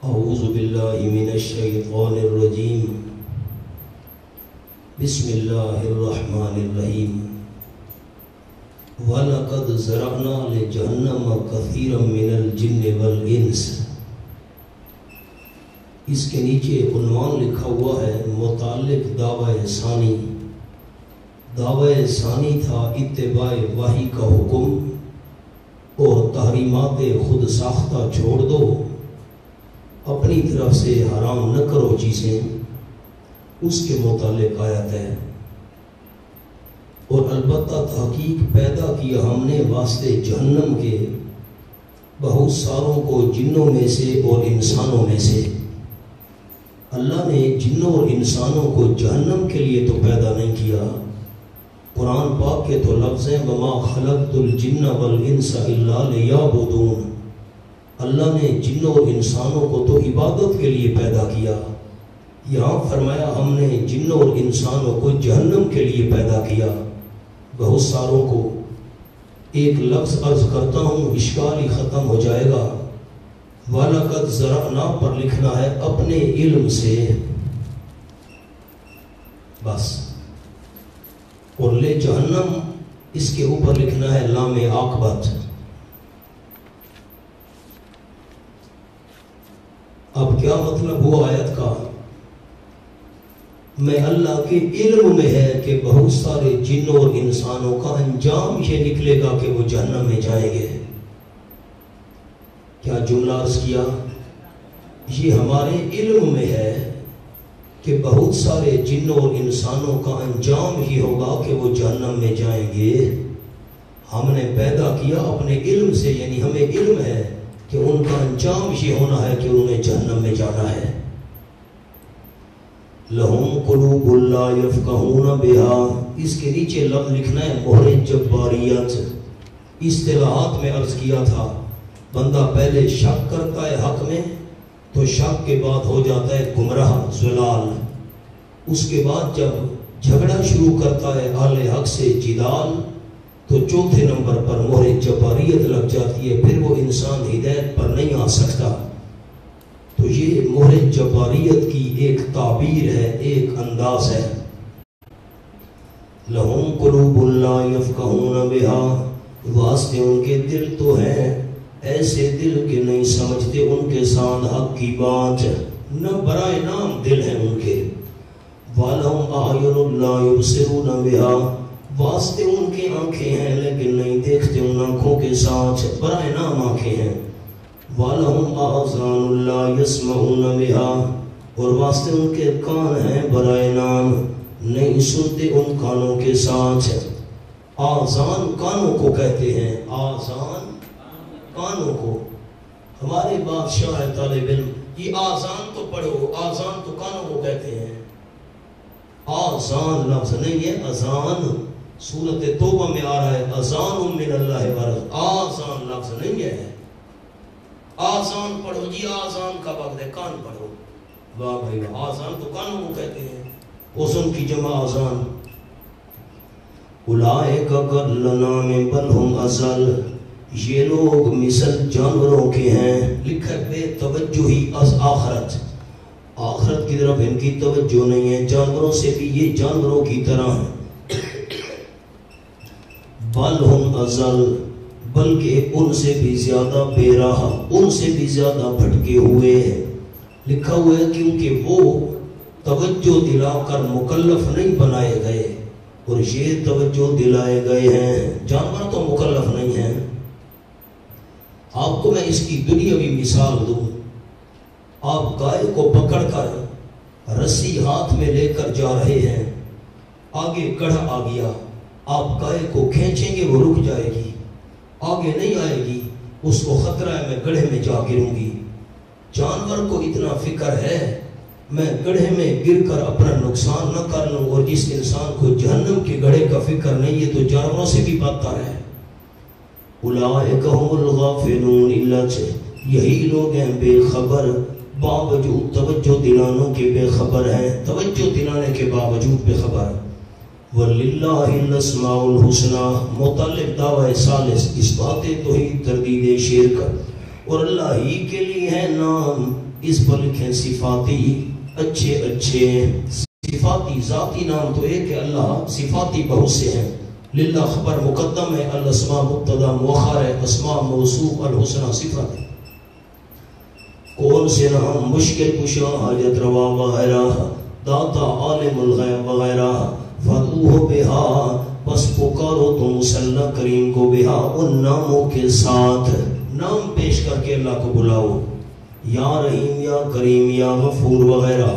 اعوذ باللہ من الشیطان الرجیم بسم اللہ الرحمن الرحیم وَلَقَدْ زَرَعْنَا لِجَهَنَّمَ كَثِيرًا مِنَ الْجِنِّ وَالْإِنسِ۔ اس کے نیچے عنوان لکھا ہوا ہے متعلق دعوی ثانی۔ دعوی ثانی تھا اتباع وحی کا حکم اور تحریمات خود ساختہ چھوڑ دو، اپنی طرف سے حرام نہ کرو چیزیں، اس کے متعلق آیت ہے۔ اور البتہ تحقیق پیدا کیا ہم نے واسطے جہنم کے بہت ساروں کو جنوں میں سے اور انسانوں میں سے۔ اللہ نے جنوں اور انسانوں کو جہنم کے لیے تو پیدا نہیں کیا۔ قرآن پاک کے تو لفظ ہیں وَمَا خَلَقْتُ الْجِنَّ وَالْإِنسَ إِلَّا لِيَعْبُدُونَ۔ اللہ نے جنوں اور انسانوں کو تو عبادت کے لیے پیدا کیا۔ یہاں فرمایا ہم نے جنوں اور انسانوں کو جہنم کے لیے پیدا کیا، بہت ساروں کو۔ ایک لفظ عرض کرتا ہوں، اشکال ہی ختم ہو جائے گا۔ وَلَقَدْ زَرَعْنَا پر لکھنا ہے اپنے علم سے، بس، اور لے جہنم اس کے اوپر لکھنا ہے لام عاقبت۔ اب کیا مطلب ہوا آیت کا؟ میں اللہ کے علم میں ہے کہ بہت سارے جنوں اور انسانوں کا انجام یہ نکلے گا کہ وہ جہنم میں جائیں گے۔ کیا جملہ عرض کیا؟ یہ ہمارے علم میں ہے کہ بہت سارے جنوں اور انسانوں کا انجام ہی ہوگا کہ وہ جہنم میں جائیں گے۔ ہم نے پیدا کیا اپنے علم سے، یعنی ہمیں علم ہے کہ ان کا انجام یہ ہونا ہے کہ انہیں جہنم میں جانا ہے۔ لہم قلوب لا یفقہون بہا، اس کے نیچے لفظ لکھنا ہے مہر جباریت۔ اصطلاحات میں عرض کیا تھا، بندہ پہلے شک کرتا ہے حق میں تو شک کے بعد ہو جاتا ہے گمراہ ضلال، اس کے بعد جب جھگڑا شروع کرتا ہے اہل حق سے جدال تو چوتھے نمبر پر مہر جباریت لگ جاتی ہے، پھر وہ انسان ہدایت پر نہیں آ سکتا۔ تو یہ مہر جباریت کی ایک تعبیر ہے، ایک انداز ہے۔ لہم قلوب لا یفقہون بہا، واسطے ان کے دل تو ہیں ایسے دل کے نہیں سمجھتے ان کے ساتھ حق کی بات، نہ برائے نام دل ہیں ان کے۔ وَلَهُمْ أَعْيُنٌ لَا يُبْصِرُونَ بِهَا، واسطے ان کی آنکھیں ہیں لیکن نہیں دیکھتے ان آنکھوں کے ساتھ، برائے نام آنکھیں ہیں۔ وَلَهُمْ آذَانٌ لَا يَسْمَعُونَ بِهَا، اور واسطے ان کے کان ہیں برائے نام نہیں سنتے ان کانوں کے ساتھ۔ آذان کانوں کو کہتے ہیں، آذان کانوں کو۔ ہمارے بادشاہ ہے طالب علم، یہ آذان تو پڑھو، آذان تو کانوں کو کہتے ہیں۔ آذان لفظ نہیں ہے، اذان سورۃ توبہ میں آ رہا ہے، اذان من اللہ ورسولہ، آذان لفظ نہیں ہے۔ آذان پڑھو جی، آذان کا وقت ہے، کان پڑھو۔ واہ بھائی واہ، آذان تو کانوں کو کہتے ہیں، اذن کی جمع آذان۔ اولئک کالانعام بل ہم اضل، یہ لوگ مثل جانوروں کے ہیں۔ لکھا بے توجہی از آخرت، آخرت کی طرف ان کی توجہ نہیں ہے، جانوروں سے بھی یہ جانوروں کی طرح ہیں۔ بل ہم اضل، بلکہ ان سے بھی زیادہ بے راہ، ان سے بھی زیادہ بھٹکے ہوئے ہیں۔ لکھا ہوا ہے کیونکہ وہ توجہ دلا کر مکلف نہیں بنائے گئے اور یہ توجہ دلائے گئے ہیں، جانور تو مکلف نہیں ہیں۔ آپ کو میں اس کی دنیاوی مثال دوں، آپ گائے کو پکڑ کر رسی ہاتھ میں لے کر جا رہے ہیں، آگے گڑھا آ گیا، آپ گائے کو کھینچیں گے وہ رک جائے گی، آگے نہیں آئے گی، اس کو خطرہ ہے میں گڑھے میں جا گروں گی۔ جانور کو اتنا فکر ہے میں گڑھے میں گر کر اپنا نقصان نہ کر لوں، اور جس انسان کو جہنم کے گڑھے کا فکر نہیں ہے تو جانوروں سے بھی بدتر ہے۔ اولئک هم الغافلون، یہی لوگ ہیں بے خبر باوجود توجہ دلانے کے بے خبر ہیں، توجہ دلانے کے باوجود بے خبر. وَلِلَّهِ الْأَسْمَاءُ الْحُسْنَى متعلق دعوی ثالث اس بات توحید تردید شرک، اور اللہ ہی کے لیے ہے نام، اس پر لکھیں صفاتی اچھے اچھے. صفاتی ذاتی نام تو ایک ہے اللہ، صفاتی بہت سے ہیں. للہ خبر مقدم ہے، الاسماء مبتدا مؤخر ہے، اسماء موصوف، الحسنى صفت ہے. کون سے نام؟ مشکل کشا، حاجت روا وغیرہ، داتا عالم الغیب وغیرہ. فَدْعُوهُ بِهَا پس پکارو تم صلی کریم کو، بہا ان ناموں کے ساتھ، نام پیش کر کے اللہ کو بلاؤ، یا رحیم یا کریم یا غفور وغیرہ.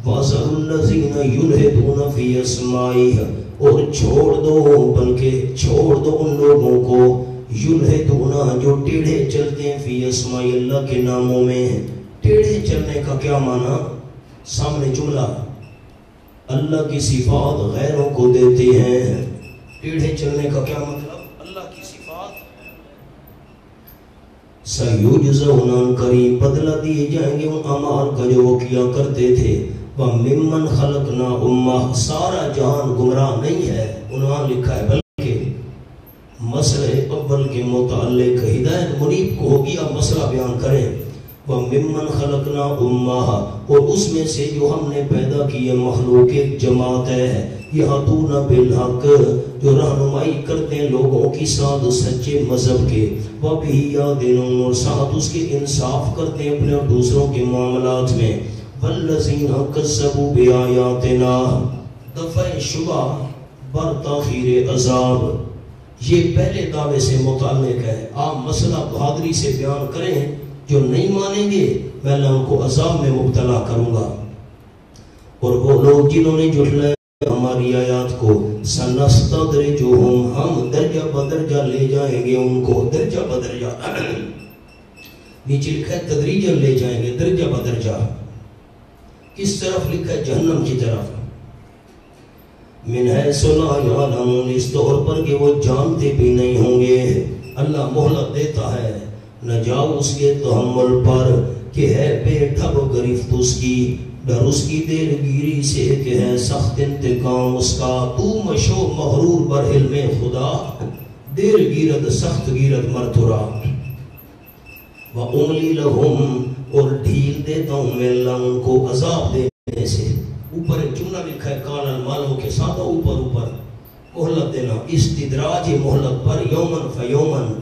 وَذَرُوا الَّذِينَ يُلْحِدُونَ فِي أَسْمَائِهِ اور چھوڑ دو، بلکہ چھوڑ دو ان لوگوں کو، یلحدون جو ٹیڑھے چلتے ہیں، فی اسماء اللہ کے ناموں میں. ٹیڑھے چلنے کا کیا معنی؟ سامنے جملہ، اللہ کی صفات غیروں کو دیتے ہیں. ٹیڑھے چلنے کا کیا مطلب؟ اللہ کی صفات. سَيُجْزَوْنَ قریب بدلہ دیے جائیں گے ان اعمال کا جو وہ کیا کرتے تھے. وَمِمَّنْ خَلَقْنَا أُمَّةً سارا جہان گمراہ نہیں ہے، عنوان لکھا ہے، بلکہ مسئلہ اول کے متعلق ہدایت منیب کو ہوگی. اب مسئلہ بیان کریں. وَمِمَّنْ خَلَقْنَا أُمَّةً اور اس میں سے جو ہم نے پیدا کیے مخلوق ایک جماعت ہے، یہدون بالحق جو رہنمائی کرتے ہیں لوگوں کی ساتھ سچے مذہب کے، وَبِهِ يَعْدِلُونَ اور ساتھ اس کے انصاف کرتے ہیں اپنے اور دوسروں کے معاملات میں. وَالَّذِينَ كَذَّبُوا بِآيَاتِنَا دفع شبہ بر تاخیر عذاب. یہ پہلے دعوے سے متعلق ہے. آپ مسئلہ بہادری سے بیان کریں، جو نہیں مانیں گے میں اللہ ان کو عذاب میں مبتلا کروں گا. اور وہ لوگ جنہوں نے جھٹلایا ہماری آیات کو، سنستدرجہم ہم درجہ بدرجہ لے جائیں گے ان کو. درجہ بدرجہ نیچے لکھا ہے تدریجا لے جائیں گے، درجہ بدرجہ. کس طرف لکھا ہے؟ جہنم کی طرف. من حیث لا یعلمون اس طور پر کہ وہ جانتے بھی نہیں ہوں گے. اللہ مہلت دیتا ہے، نہ جاؤ اس کے تحمل پر کہ ہے بے ٹھب گرفت اس کی، ڈر اس کی دیر گیری سے کہ ہے سخت انتقام اس کا. تو مشو مغرور بر علم خدا، دیر گیرد سخت گیرد مرتورا. وَأُمْلِي لَهُمْ اور ڈھیل دیتا ہوں میں اللہ ان کو عذاب دینے سے. اوپر ایک جملہ لکھا ہے کال المالوں کے ساتھ، اوپر مہلت دینا، استدراج مہلت پر. یومن فیومن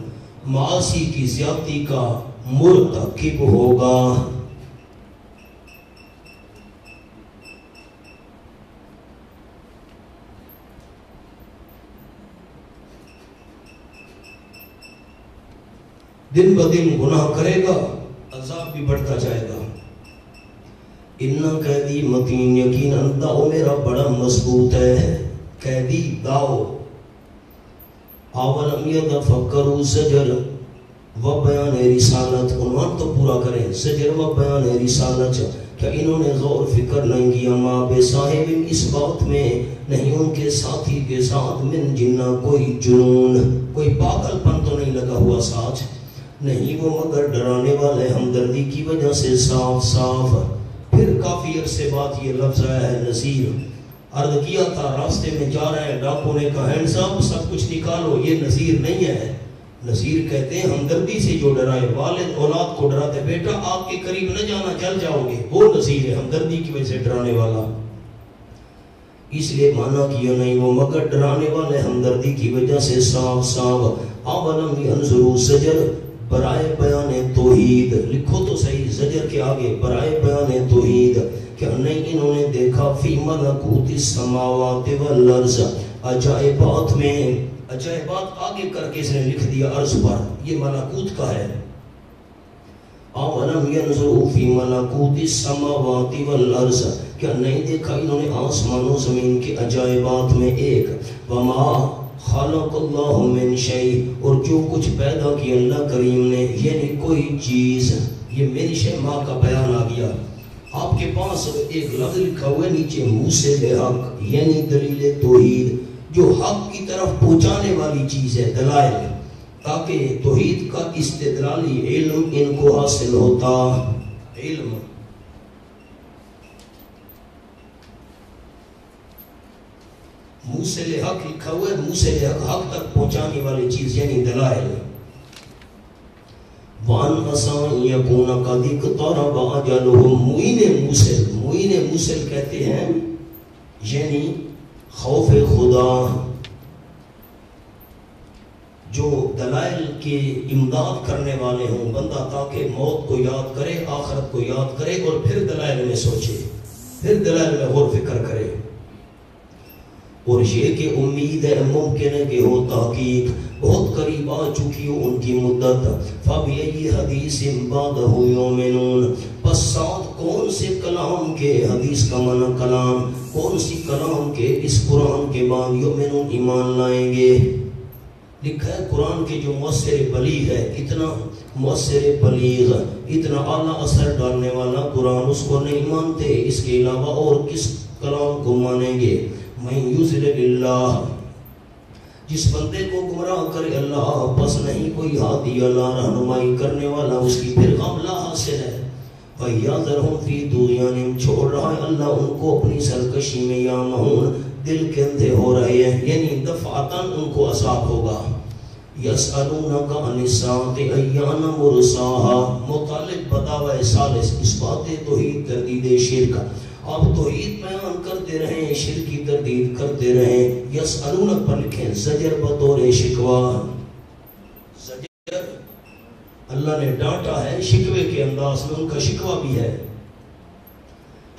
معاصی کی زیادتی کا مرتکب ہوگا. دن بدن گناہ کرے گا، عذاب بھی بڑھتا جائے گا. اِنَّا قیدی متین یقیناً داؤ میرا بڑا مضبوط ہے. قیدی داؤ. اولم یتفکروا زجر و بیان رسالت، عنوان تو پورا کریں. زجر و بیان رسالت، کیا انہوں نے غور فکر نہیں کیا؟ ما بے صاحب اس بات میں نہیں ان کے ساتھی کے ساتھ من جنہ کوئی جنون، کوئی پاگل پن تو نہیں لگا ہوا ساتھ نہیں، وہ مگر ڈرانے والے ہمدردی کی وجہ سے صاف صاف. پھر کافی عرصے بعد یہ لفظ آیا ہے نذیر. عرض کیا تھا راستے میں جا رہے ہیں، ڈاکو نے کہا ہینڈ صاحب سب کچھ نکالو، یہ نذیر نہیں ہے. نذیر کہتے ہیں ہمدردی سے جو ڈرائے، والد اولاد کو ڈراتے بیٹا آپ کے قریب نہ جانا جل جاؤ گے، وہ نذیر ہے، ہمدردی کی وجہ سے ڈرانے والا. اس لیے مانا کیا نہیں، وہ مگر ڈرانے والے ہمدردی کی وجہ سے صاف صاف. اولم ینظروا زجر برائے بیان توحید، لکھو تو صحیح زجر کے آگے برائے بیان توحید. کیا نہیں انہوں نے دیکھا فی ملکوت السماوات والارض، عجائبات میں، عجائبات آگے کر کے اس نے لکھ دیا عرض پر، یہ ملکوت کا ہے. اولم ینظروا فی ملکوت السماوات والارض، کیا نہیں دیکھا انہوں نے آسمان و زمین کے عجائبات میں ایک. وما خلق اللہ من شیء اور جو کچھ پیدا کیا اللہ کریم نے، یعنی کوئی چیز. یہ میری شے ماں کا بیان آ گیا. آپ کے پاس ایک لفظ لکھا ہوا ہے نیچے موسیٰ حق، یعنی دلیل توحید، جو حق کی طرف پہنچانے والی چیز ہے، دلائل، تاکہ توحید کا استدلالی علم ان کو حاصل ہوتا. علم موصل حق لکھا ہوا ہے، موصل حق حق تک پہنچانے والی چیز یعنی دلائل. وَأَنْ عَسَىٰ يَكُونَ قَدِ اقْتَرَبَ أَجَلُهُمْ. معین موصل کہتے ہیں یعنی خوف خدا، جو دلائل کی امداد کرنے والے ہوں. بندہ تاکہ موت کو یاد کرے، آخرت کو یاد کرے اور پھر دلائل میں سوچے، پھر دلائل میں غور فکر کرے. اور یہ کہ امید ہے ممکن ہے کہ ہو تحقیق بہت قریب آ چکی ہو ان کی مدت. فَبِأَيِّ حَدِيثٍ بَعْدَهُ يُؤْمِنُونَ. پس ساتھ کون سے کلام کے، حدیث کا معنی کلام، کون سی کلام کے اس قرآن کے بعد یؤمنون ایمان لائیں گے. لکھا ہے قرآن کے جو مؤثر بلیغ ہے، اتنا مؤثر بلیغ، اتنا اعلیٰ اثر ڈالنے والا قرآن، اس کو نہیں مانتے. اس کے علاوہ اور کس کلام کو مانیں گے؟ مَن يُضْلِلِ اللَّهُ. جس بندے کو گمراہ کرے اللہ، پس نہیں کوئی ہادی اللہ رہنمائی کرنے والا، اس کی پھر غم لا حاصل ہے. وَيَذَرْهُمْ فِي طُغْيَانِهِمْ. چھوڑ رہا ہے اللہ ان کو اپنی سرکشی میں. یَعْمَهُونَ. دل کے اندھے ہو رہے ہیں، یعنی دفعتاً ان کو عذاب ہوگا. یسألونک عن الساعة أَیَّانَ مُرْسَاهَا. متعلق بداوہ ثالث، اس بات توحید تردید شرک. آپ توحید بیان کرتے رہیں، شرک کی تردید کرتے رہیں. یسألونک پر لکھیں زجر بطور شکوہ. زجر اللہ نے ڈانٹا ہے شکوے کے انداز میں، ان کا شکوہ بھی ہے.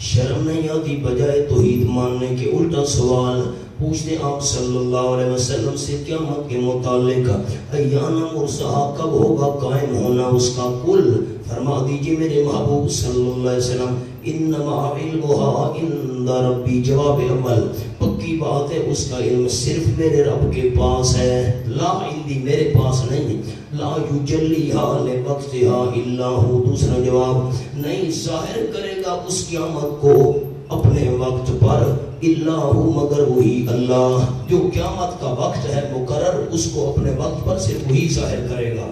شرم نہیں آتی بجائے توحید ماننے کے الٹا سوال پوچھتے آپ صلی اللہ علیہ وسلم سے قیامت کے متعلق. ایان مرساہا، کب ہوگا قائم ہونا اس کا کل؟ فرما دیجئے میرے محبوب صلی اللہ علیہ وسلم انما علمها عند ربی. جواب اول پکی بات ہے، اس کا علم صرف میرے رب کے پاس ہے. لا عندی، میرے پاس نہیں. لا یجلیها لوقتها الا هو. دوسرا جواب نہیں ظاہر کرے گا اس قیامت کو اپنے وقت پر الا هو، مگر وہی اللہ. جو قیامت کا وقت ہے مقرر، اس کو اپنے وقت پر صرف وہی ظاہر کرے گا.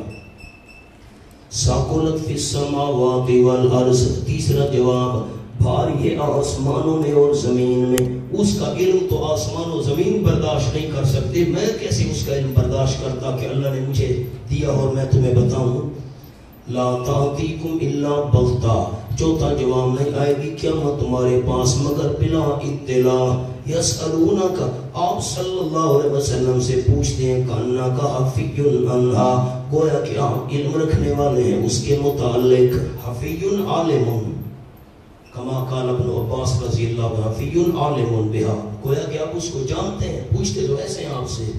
ثقلت فی السماوات والارض. تیسرا جواب بھاری ہے آسمانوں میں اور زمین میں. اس کا علم تو آسمان و زمین برداشت نہیں کر سکتے، میں کیسے اس کا علم برداشت کرتا کہ اللہ نے مجھے دیا اور میں تمہیں بتاؤں. لا تأتیکم الا بغتہ. چوتھا جواب نہیں آئے گی قیامت تمہارے پاس مگر بلا اطلاع. یسألونک، آپ صلی اللہ علیہ وسلم سے پوچھتے ہیں کأنک حفی عنہا، گویا کہ آپ علم رکھنے والے ہیں اس کے متعلق. حفی عالم کما قال ابن عباس رضی اللہ عنہ، حفی عالم بہا، گویا کہ آپ اس کو جانتے ہیں. پوچھتے تو ایسے ہیں آپ سے.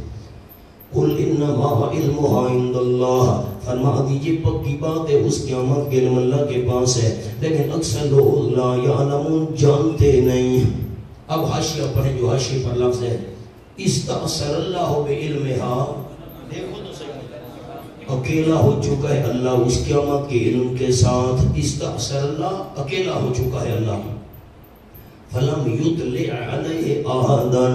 قل انما علمها عند اللہ. فرما دیجئے پکی بات ہے اس قیامت کے علم اللہ کے پاس ہے، لیکن اکثر لوگ لا یعلمون، جانتے نہیں. اب حاشیہ پڑھیں جو حاشیہ پر لفظ ہے استأثر اللہ بعلمها. دیکھو تو صحیح، اکیلا ہو چکا ہے اللہ اس قیامت کے علم کے ساتھ. استأثر اللہ، اکیلا ہو چکا ہے اللہ. فلم یطلع علیہ احدا،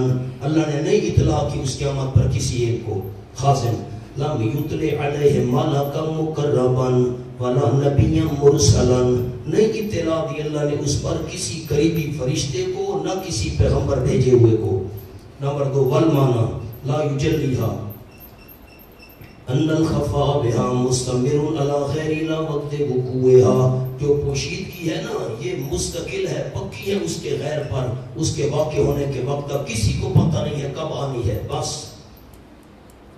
اللہ نے نہیں اطلاع کی اس قیامت پر کسی ایک کو. خازن لم یطلع علیہ ملکا مقربا ولا نبی مرسلا، نہیں اطلاع دی اللہ نے اس پر کسی قریبی فرشتے کو، نہ کسی پیغمبر بھیجے ہوئے کو. نمبر 2 والمانا لا یجلیہا ان الخفا بها مستمر على غیر لا وقت وقوعها. جو پوشیدگی ہے نا یہ مستقل ہے، پکی ہے اس کے غیر پر، اس کے واقع ہونے کے وقت تک کسی کو پتہ نہیں ہے کب آنی ہے بس.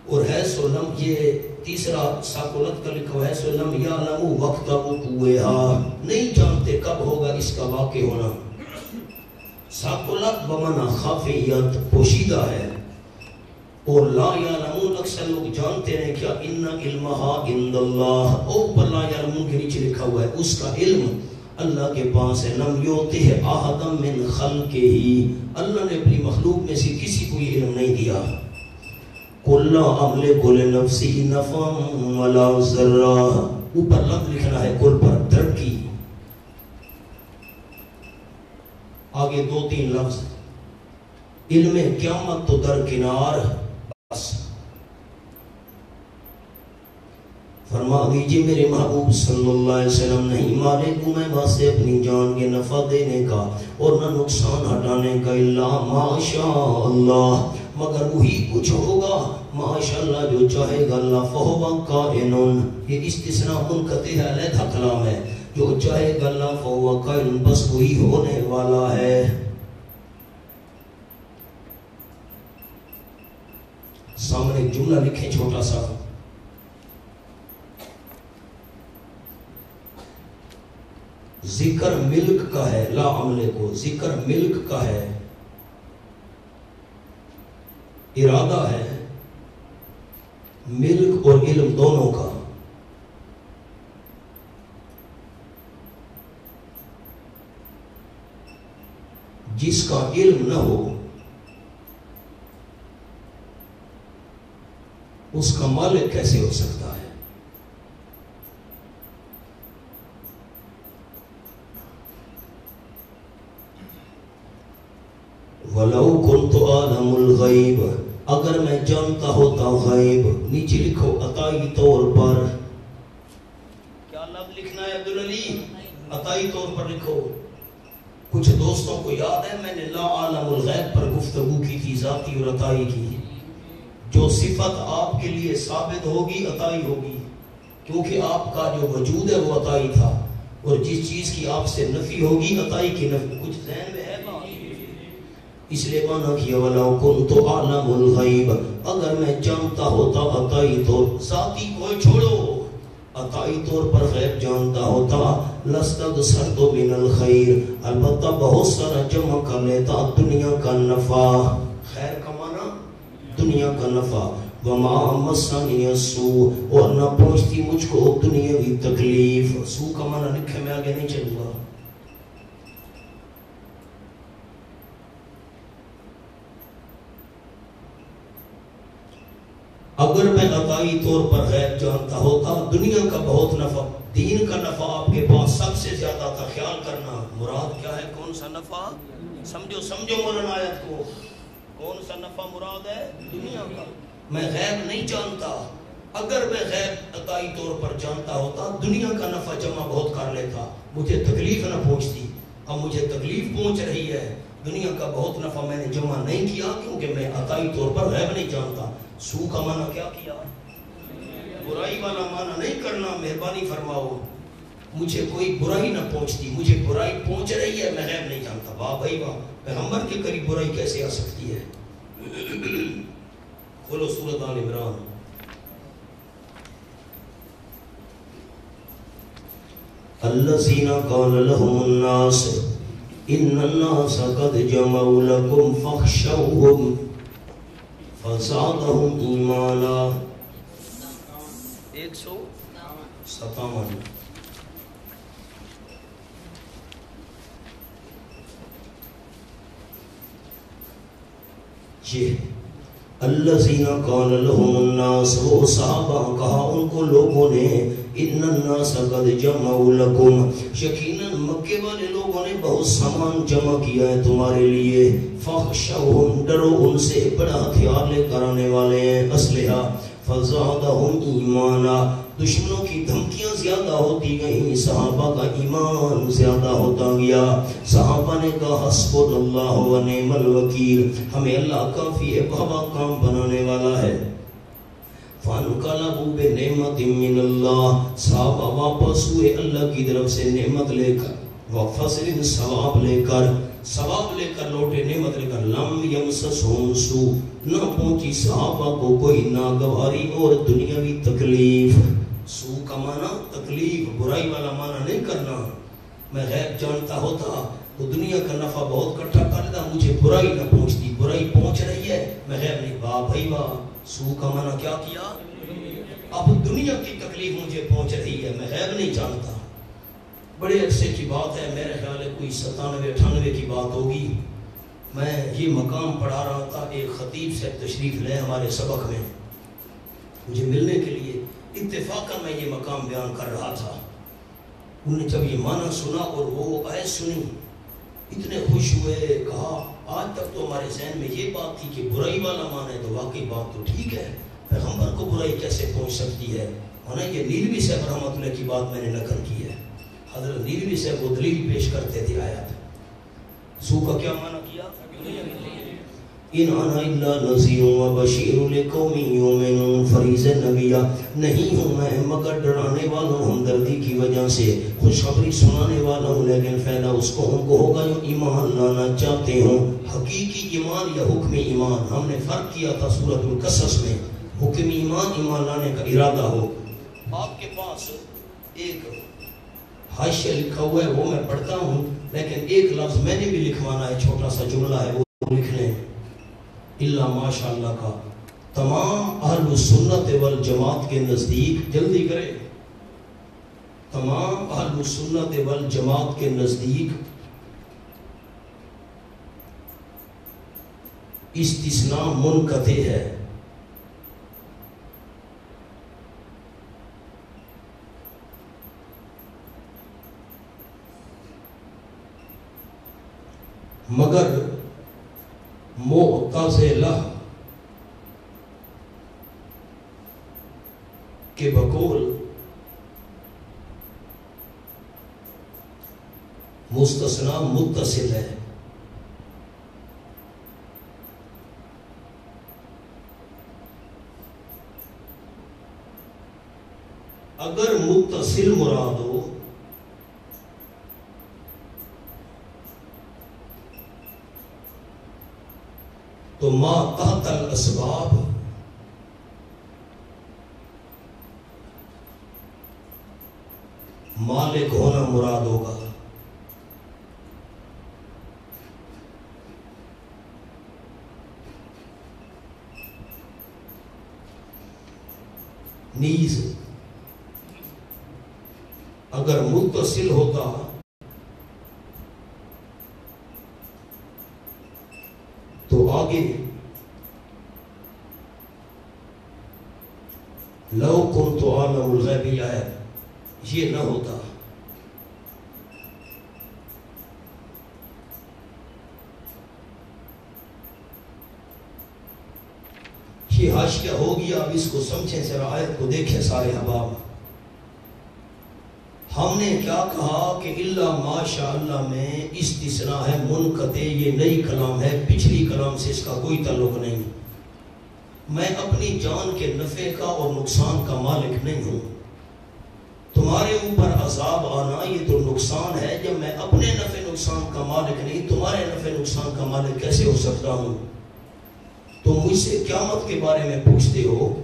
اور ہے سلم، یہ تیسرا ثقلت کا لکھا ہے سلم یعلم وقت وقوعها، نہیں جانتے کب ہوگا اس کا واقع ہونا. ثقلت بمعنی خفیت، پوشیدہ ہے. اور لا یعلمون اکثر لوگ جانتے ہیں کیا ان علمها عند اللہ. اوپر لا یعلمون کے نیچے لکھا ہوا ہے اس کا علم اللہ کے پاس ہے. لم یعطہ احدا من خلقہ، اللہ نے اپنی مخلوق میں سے کسی کو یہ علم نہیں دیا. قل لا املک لنفسی نفعا ولا ضرا. اوپر لفظ لکھنا ہے قل پر ترقی، آگے 2-3 لفظ. علم قیامت تو درکنار بس. فرما دیجئے میرے محبوب صلی اللہ علیہ وسلم نہیں مالک ہوں میں واسطے اپنی جان کے نفع دینے کا اور نہ نقصان ہٹانے کا الا ماشاء اللہ، مگر وہی کچھ ہوگا ماشاء اللہ جو چاہے گا اللہ فہو کائن، یہ استثناء منقطع ہے، علیحدہ کلام ہے، جو چاہے گا اللہ فہو کائن، بس وہی ہونے والا ہے۔ سامنے ایک جملہ لکھیں چھوٹا سا، ذکر ملک کا ہے، لا عملے کو، ذکر ملک کا ہے، ارادہ ہے ملک اور علم دونوں کا۔ جس کا علم نہ ہو اس کا مالک کیسے ہو سکتا ہے؟ وَلَوْ كُنْتُ أَعْلَمُ الْغَيْبَ، اگر میں جانتا ہوتا غیب، نیچے لکھو عطائی طور پر، کیا لفظ لکھنا ہے عبدالعلی؟ عطائی طور پر لکھو۔ کچھ دوستوں کو یاد ہے میں نے لا عالم الغیب پر گفتگو کی تھی، ذاتی اور عطائی کی۔ جو صفت آپ کے لیے ثابت ہوگی عطائی ہوگی، کیونکہ آپ کا جو وجود ہے وہ عطائی تھا، اور جس چیز کی آپ سے نفی ہوگی عطائی کی نفی۔ کچھ ذہن میں ہے بات؟ اس لیے مانا کیا وَلَوْ كُنْتُ أَعْلَمُ الْغَيْبَ، اگر میں جانتا ہوتا عطائی طور، ذاتی کوئی چھوڑو، عطائی طور پر غیب جانتا ہوتا، لَسْتَبْصَرْتُ مِنَ الْخَيْرِ، البتہ بہت سارا جمع کر لیتا دنیا کا نفع، خیر کا معنی دنیا کا نفع، وَمَا مَسَّنِيَ السُّوءُ، اور نہ پہنچتی مجھ کو دنیاوی تکلیف۔ سو کا معنی لکھے میں آگے نہیں چلوں گا۔ اگر میں عطائی طور پر غیب جانتا ہوتا، دنیا کا بہت نفع، دین کا نفع آپ کے پاس سب سے زیادہ تھا، خیال کرنا مراد کیا ہے، کون سا نفع؟ سمجھو مولانا آیت کو، کون سا نفع مراد ہے؟ دنیا کا۔ میں غیب نہیں جانتا، اگر میں غیب عطائی طور پر جانتا ہوتا دنیا کا نفع جمع بہت کر لیتا، مجھے تکلیف نہ پہنچتی۔ اب مجھے تکلیف پہنچ رہی ہے، دنیا کا بہت نفع میں نے جمع نہیں کیا کیونکہ میں عطائی طور پر غیب نہیں جانتا۔ سو کا معنی کیا کیا؟ برائی والا معنی نہیں کرنا، مہربانی فرماؤ۔ مجھے کوئی برائی نہ پہنچتی، مجھے برائی پہنچ رہی ہے، میں غیب نہیں جانتا۔ واہ بھائی واہ، پیغمبر کے قریب برائی کیسے آ سکتی ہے؟ کھولو سورۃ آل عمران۔ الذین قال لهم الناس ان الناس قد جمعوا لكم فاخشوهم فزادهم ایمانا۔ 157۔ یہ الذین قال لهم الناس، وہ صحابہ کہا ان کو لوگوں نے، ان الناس قد جمعوا لکم، یقیناً مکے والے لوگوں نے بہت سامان جمع کیا ہے تمہارے لیے، فخشوہم، ڈرو ان سے، بڑا ہتھیار لے کر آنے والے ہیں، اسلحہ، فزادہم ایمانا، دشمنوں کی دھمکیاں زیادہ ہوتی گئیں، صحابہ کا ایمان زیادہ ہوتا گیا۔ صحابہ نے کہا حسبنا اللہ و نعم الوکیل، ہمیں اللہ کافی ہے، بابا کام بنانے والا ہے۔ فانقلبوا بنعمت من اللہ، صحابہ واپس ہوئے اللہ کی طرف سے نعمت لے کر، وفضل، ثواب لے کر لوٹے، نعمت لے کر، لم یمسسہم سوء، نہ پہنچی صحابہ کو کوئی ناگواری اور دنیاوی تکلیف۔ سو کا معنی تکلیف، برائی والا معنی نہیں کرنا۔ میں غیب جانتا ہوتا تو دنیا کا نفع بہت اکٹھا کر لیتا، مجھے برائی نہ پہنچتی، برائی پہنچ رہی ہے، میں غیب نہیں۔ واہ بھائی واہ، سو کا معنی کیا کیا؟ اب دنیا کی تکلیف مجھے پہنچ رہی ہے، میں غیب نہیں جانتا۔ بڑے عرصے کی بات ہے، میرے خیال ہے کوئی 97-98 کی بات ہوگی، میں یہ مقام پڑھا رہا تھا، ایک خطیب سے تشریف لے ہمارے سبق میں، مجھے ملنے کے لیے، اتفاقاً میں یہ مقام بیان کر رہا تھا۔ انہوں نے جب یہ معنی سنا اور وہ آیت سنی، اتنے خوش ہوئے، کہا آج تک تو ہمارے ذہن میں یہ بات تھی کہ برائی والا معنی ہے، تو واقعی بات تو ٹھیک ہے، پیغمبر کو برائی کیسے پہنچ سکتی ہے؟ ہونا یہ نیلوی صاحب رحمۃ اللہ کی بات میں نے نقل کی ہے. حضرت نیلوی صاحب وہ دلیل پیش کرتے تھے آیات. سو کا کیا معنی کیا؟ ان انا الا نذیر و بشیر لقوم یؤمنون. فریض نبیہ نہیں ہوں میں مگر ڈرانے والا ہوں ہمدردی کی وجہ سے، خوشخبری سنانے والا ہوں، لیکن فائدہ اس کو ہم کو ہوگا جو ایمان لانا چاہتے ہوں. حقیقی ایمان یا حکم ایمان، ہم نے فرق کیا تھا سورۃ القصص میں. حکم ایمان ایمان لانے کا ارادہ ہو. آپ کے پاس ایک حاشیہ لکھا ہوا ہے وہ میں پڑھتا ہوں، لیکن ایک لفظ میں نے بھی لکھوانا ہے، چھوٹا سا جملہ ہے وہ لکھ لیں. اللہ ماشاء اللہ کا تمام اہل سنت والجماعت کے نزدیک، جلدی کرے، تمام اہل سنت والجماعت کے نزدیک استثناء منقطع ہے. مگر معتزلہ کے بقول مستثنیٰ متصل ہے. اگر متصل مراد ہو تو ما تحت الاسباب مالک ہونا مراد ہوگا. نیز اگر متصل ہوتا تو آگے لو کنت عالم الغیب یہ نہ ہوتا. یہ حاشیہ ہو گیا. اب اس کو سمجھیں ذرا، آیت کو دیکھیں سارے احباب. ہم نے کیا کہا کہ الا ماشاء اللہ میں استثناء ہے منقطع. یہ نئی کلام ہے، پچھلی کلام سے اس کا کوئی تعلق نہیں. میں اپنی جان کے نفع کا اور نقصان کا مالک نہیں ہوں. تمہارے اوپر عذاب آنا یہ تو نقصان ہے. جب میں اپنے نفع نقصان کا مالک نہیں، تمہارے نفع نقصان کا مالک کیسے ہو سکتا ہوں؟ تم مجھ سے قیامت کے بارے میں پوچھتے ہو،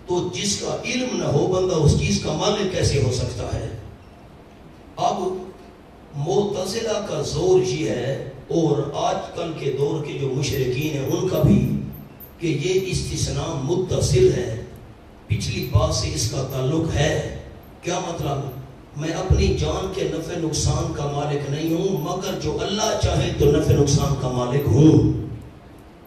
تو جس کا علم نہ ہو بندہ اس چیز کا مالک کیسے ہو سکتا ہے؟ اب معتزلہ کا زور یہ ہے، اور آج کل کے دور کے جو مشرکین ہیں ان کا بھی، کہ یہ استثناء متصل ہے، پچھلی بات سے اس کا تعلق ہے. کیا مطلب؟ میں اپنی جان کے نفع نقصان کا مالک نہیں ہوں، مگر جو اللہ چاہے تو نفع نقصان کا مالک ہوں.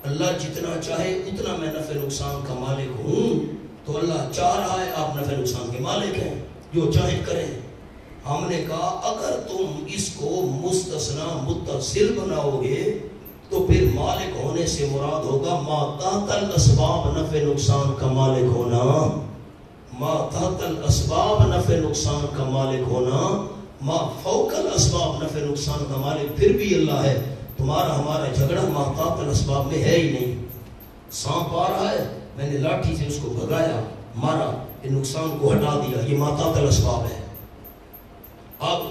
اللہ جتنا چاہے اتنا میں نفع نقصان کا مالک ہوں. تو اللہ چاہ رہا ہے، آپ نفع نقصان کے مالک ہیں، جو چاہیں کریں. ہم نے کہا اگر تم اس کو مستثنیٰ متصل بناؤ گے تو پھر مالک ہونے سے مراد ہوگا ما تحت الاسباب نفع نقصان کا مالک ہونا. ما تحت الاسباب نفع نقصان کا مالک ہونا. ما فوق الاسباب نفع نقصان کا مالک پھر بھی اللہ ہے. تمہارا ہمارا جھگڑا ما تحت الاسباب میں ہے ہی نہیں. سانپ آ رہا ہے، میں نے لاٹھی سے اس کو بھگایا، مارا، یہ نقصان کو ہٹا دیا، یہ ما تحت الاسباب ہے. اب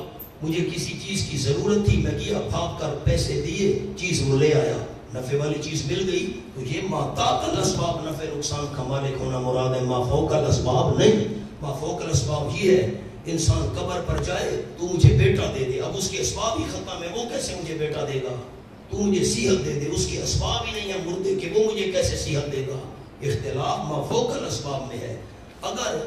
مجھے کسی چیز کی ضرورت تھی، میں گیا، بھاگ کر پیسے دیے، چیز وہ لے آیا، نفع والی چیز مل گئی، تو یہ ما تحت الاسباب نفع نقصان کا مالک ہونا مراد ہے، ما فوق الاسباب نہیں. ما فوق الاسباب یہ ہے انسان قبر پر جائے تو مجھے بیٹا دے دے، اب اس کے اسباب ہی ختم ہے، وہ کیسے مجھے بیٹا دے گا؟ تو مجھے صحت دے دے، اس کے اسباب ہی نہیں ہے مردے کے، وہ مجھے کیسے صحت دے گا؟ اختلاف ما فوق الاسباب میں ہے. اگر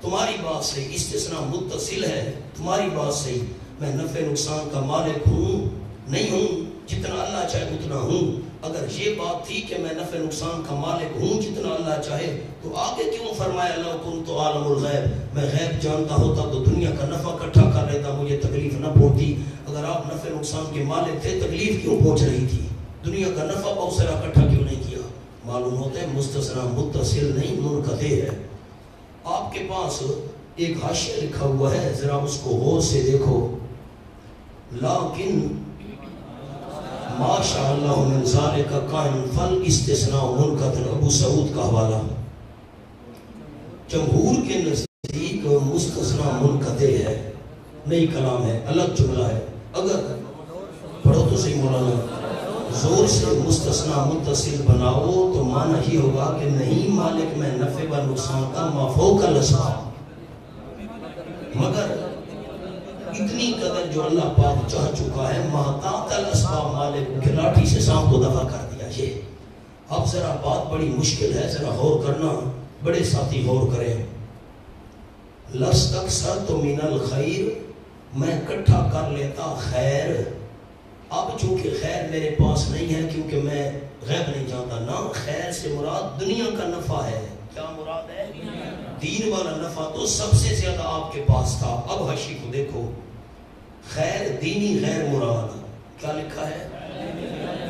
تمہاری بات صحیح، استثناء متصل ہے، تمہاری بات صحیح، میں نفع نقصان کا مالک ہوں نہیں ہوں، جتنا اللہ چاہے اتنا ہوں. اگر یہ بات تھی کہ میں نفع نقصان کا مالک ہوں جتنا اللہ چاہے، تو آگے کیوں فرمایا لو کنت عالم الغیب؟ میں غیب جانتا ہوتا تو دنیا کا نفع اکٹھا کر لیتا، مجھے تکلیف نہ پہنچتی. اگر آپ نفع نقصان کے مالک تھے، تکلیف کیوں پہنچ رہی تھی؟ دنیا کا نفع بہت سارا اکٹھا کیوں نہیں کیا؟ معلوم ہوتا ہے مستثنیٰ متصل نہیں، منقطع ہے. آپ کے پاس ایک حاشیہ لکھا ہوا ہے، ذرا اس کو غور سے دیکھو. لیکن ماشاء اللہ من ذالک کائن فل استثناء منقطع، ابو سعود کا حوالہ. جمہور کے نزدیک مستثنیٰ منقطع ہے، نئی کلام ہے، الگ جملہ ہے. اگر پڑھو تو صحیح مولانا، زور سے مستثنیٰ متصل بناؤ تو معنی ہی ہوگا کہ نہیں مالک میں نفع و نقصان کا ما فوق الاسباب، مگر اتنی قدر جو اللہ پاک چاہ چکا ہے ما تحت الاسباب مالک کے لاٹھی سے سانپ کو دفع کر دیا. یہ اب ذرا بات بڑی مشکل ہے، ذرا غور کرنا، بڑے ساتھی غور کریں. لستکثرت من الخیر، میں اکٹھا کر لیتا خیر. اب چونکہ خیر میرے پاس نہیں ہے کیونکہ میں غیب نہیں جانتا. نہ خیر سے مراد دنیا کا نفع ہے. کیا مراد ہے؟ دین والا نفع تو سب سے زیادہ آپ کے پاس تھا. اب حاشی کو دیکھو، خیر دینی غیر مراد. کیا لکھا ہے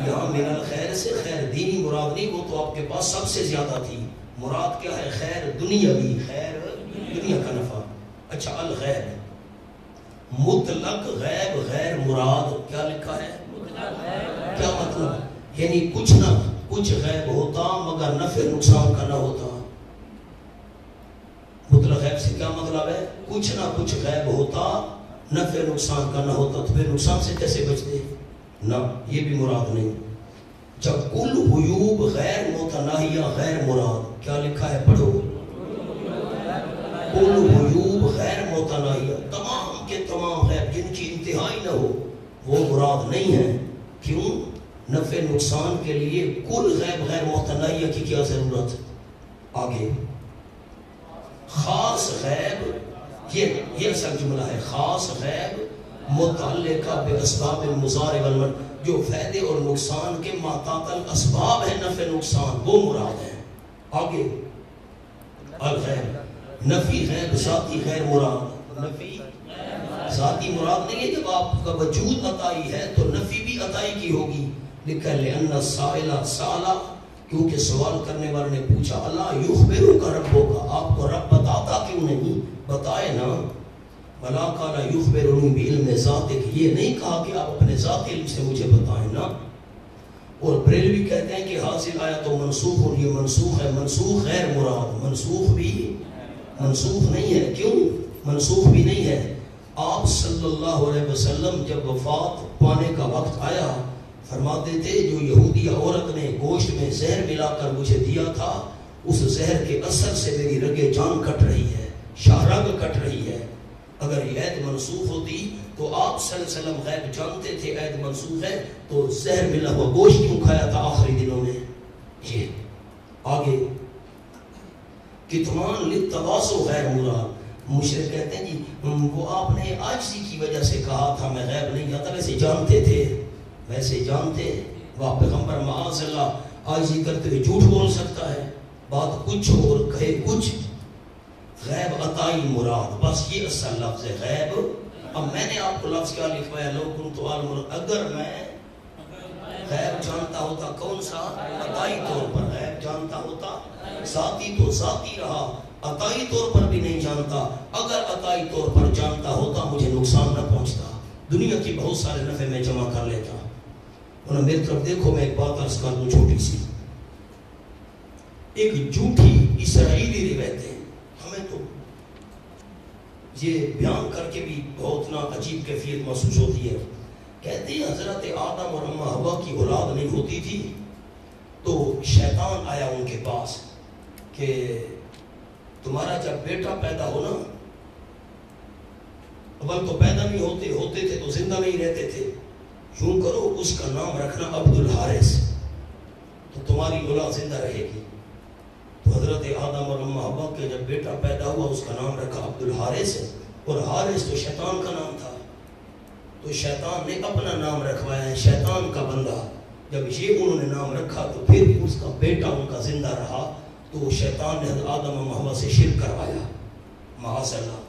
یہاں؟ من الخیر سے خیر دینی مراد نہیں، وہ تو آپ کے پاس سب سے زیادہ تھی. مراد کیا ہے؟ خیر دنیاوی، خیر دنیا کا نفع. اچھا، الغیب مطلق غیب غیر مراد. کیا لکھا ہے؟ کیا مطلب؟ یعنی کچھ نہ کچھ غیب ہوتا مگر نفع نقصان کا نہ ہوتا. مطلق غیب سے کیا مطلب ہے؟ کچھ نہ کچھ غیب ہوتا نفع نقصان کا نہ ہوتا، تو پھر نقصان سے کیسے بچتے؟ نہ، یہ بھی مراد نہیں. جب کل غیوب غیر متناہیہ غیر مراد. کیا لکھا ہے؟ پڑھو. کل غیوب غیر متناہیہ، تمام کے تمام غیب جن کی انتہائی نہ ہو وہ مراد نہیں ہے. کیوں؟ نفع نقصان کے لیے کل غیب غیر متناہیہ کی کیا ضرورت؟ آگے خاص غیب، یہ اصل جملہ ہے. خاص غیب متعلقہ باسباب المضار والمن، جو فائدے اور نقصان کے ماتعاطل اسباب ہیں نفع نقصان، وہ مراد ہے. آگے الغیب نفی غیب ذاتی غیر مراد. نفی ذاتی مراد نہیں ہے. جب آپ کا وجود عطائی ہے تو نفی بھی عطائی کی ہوگی. لکھا ہے لأن السائل سالا، کیونکہ سوال کرنے والے نے پوچھا اللہ یخبرک ربک، آپ کو رب بتاتا کیوں نہیں؟ بتائے نا. بلا قال یخبرنی بعلم ذاتک، یہ نہیں کہا کہ آپ اپنے ذاتی علم سے مجھے بتائیں نا. اور بریلوی کہتے ہیں کہ حاصل آیا تو منسوخ، اور یہ منسوخ ہے. منسوخ غیر مراد، منسوخ بھی منسوخ نہیں ہے. کیوں منسوخ بھی نہیں ہے؟ آپ صلی اللہ علیہ وسلم جب وفات پانے کا وقت آیا فرماتے تھے جو یہودی عورت نے گوشت میں زہر ملا کر مجھے دیا تھا، اس زہر کے اثر سے میری رگے جان کٹ رہی ہے، شاہ رگ کٹ رہی ہے. اگر یہ عید منسوخ ہوتی تو آپ صلی اللہ علیہ وسلم غیب جانتے تھے عید منسوخ ہے تو زہر ملا ہوا گوشت کیوں کھایا تھا آخری دنوں میں؟ یہ آگے کتمان للتواصل غیر مراد. مشرک کہتے ہیں جی وہ آپ نے عاجزی کی وجہ سے کہا تھا میں غیب نہیں جانتا، ویسے جانتے تھے، ویسے جانتے. وہ پیغمبر معاذ اللہ عاجزی کرتے ہوئے جھوٹ بول سکتا ہے؟ بات کچھ اور کہے کچھ. غیب عطائی مراد، بس یہ اصل لفظ ہے غیب. اب میں نے آپ کو لفظ کیا لکھوایا؟ لو کنت عالم، اگر میں غیب جانتا ہوتا. کون سا؟ عطائی طور پر. غیب جانتا ہوتا ذاتی تو ذاتی رہا، عطائی طور پر بھی نہیں جانتا. اگر عطائی طور پر جانتا ہوتا مجھے نقصان نہ پہنچتا، دنیا کی بہت سارے نفع میں جمع کر لیتا. اور میری طرف دیکھو، میں ایک بات عرض کر دوں چھوٹی سی. ایک جھوٹی اسرائیلی روایتیں ہمیں تو یہ بیان کر کے بھی بہت نا عجیب کیفیت محسوس ہوتی ہے. کہتے ہیں حضرت آدم اور اماں حوا کی اولاد نہیں ہوتی تھی تو شیطان آیا ان کے پاس کہ تمہارا جب بیٹا پیدا ہو نا، اول تو پیدا نہیں ہوتے تھے تو زندہ نہیں رہتے تھے، یوں کرو اس کا نام رکھنا عبد الحارث، تو تمہاری اولاد زندہ رہے گی. تو حضرت آدم اور اماں حوا کے جب بیٹا پیدا ہوا اس کا نام رکھا عبد الحارث، اور حارث تو شیطان کا نام تھا، تو شیطان نے اپنا نام رکھوایا ہے شیطان کا بندہ. جب یہ انہوں نے نام رکھا تو پھر اس کا بیٹا ان کا زندہ رہا، تو شیطان نے حضرت آدم اور حوا سے شرک کروایا معاذ اللہ.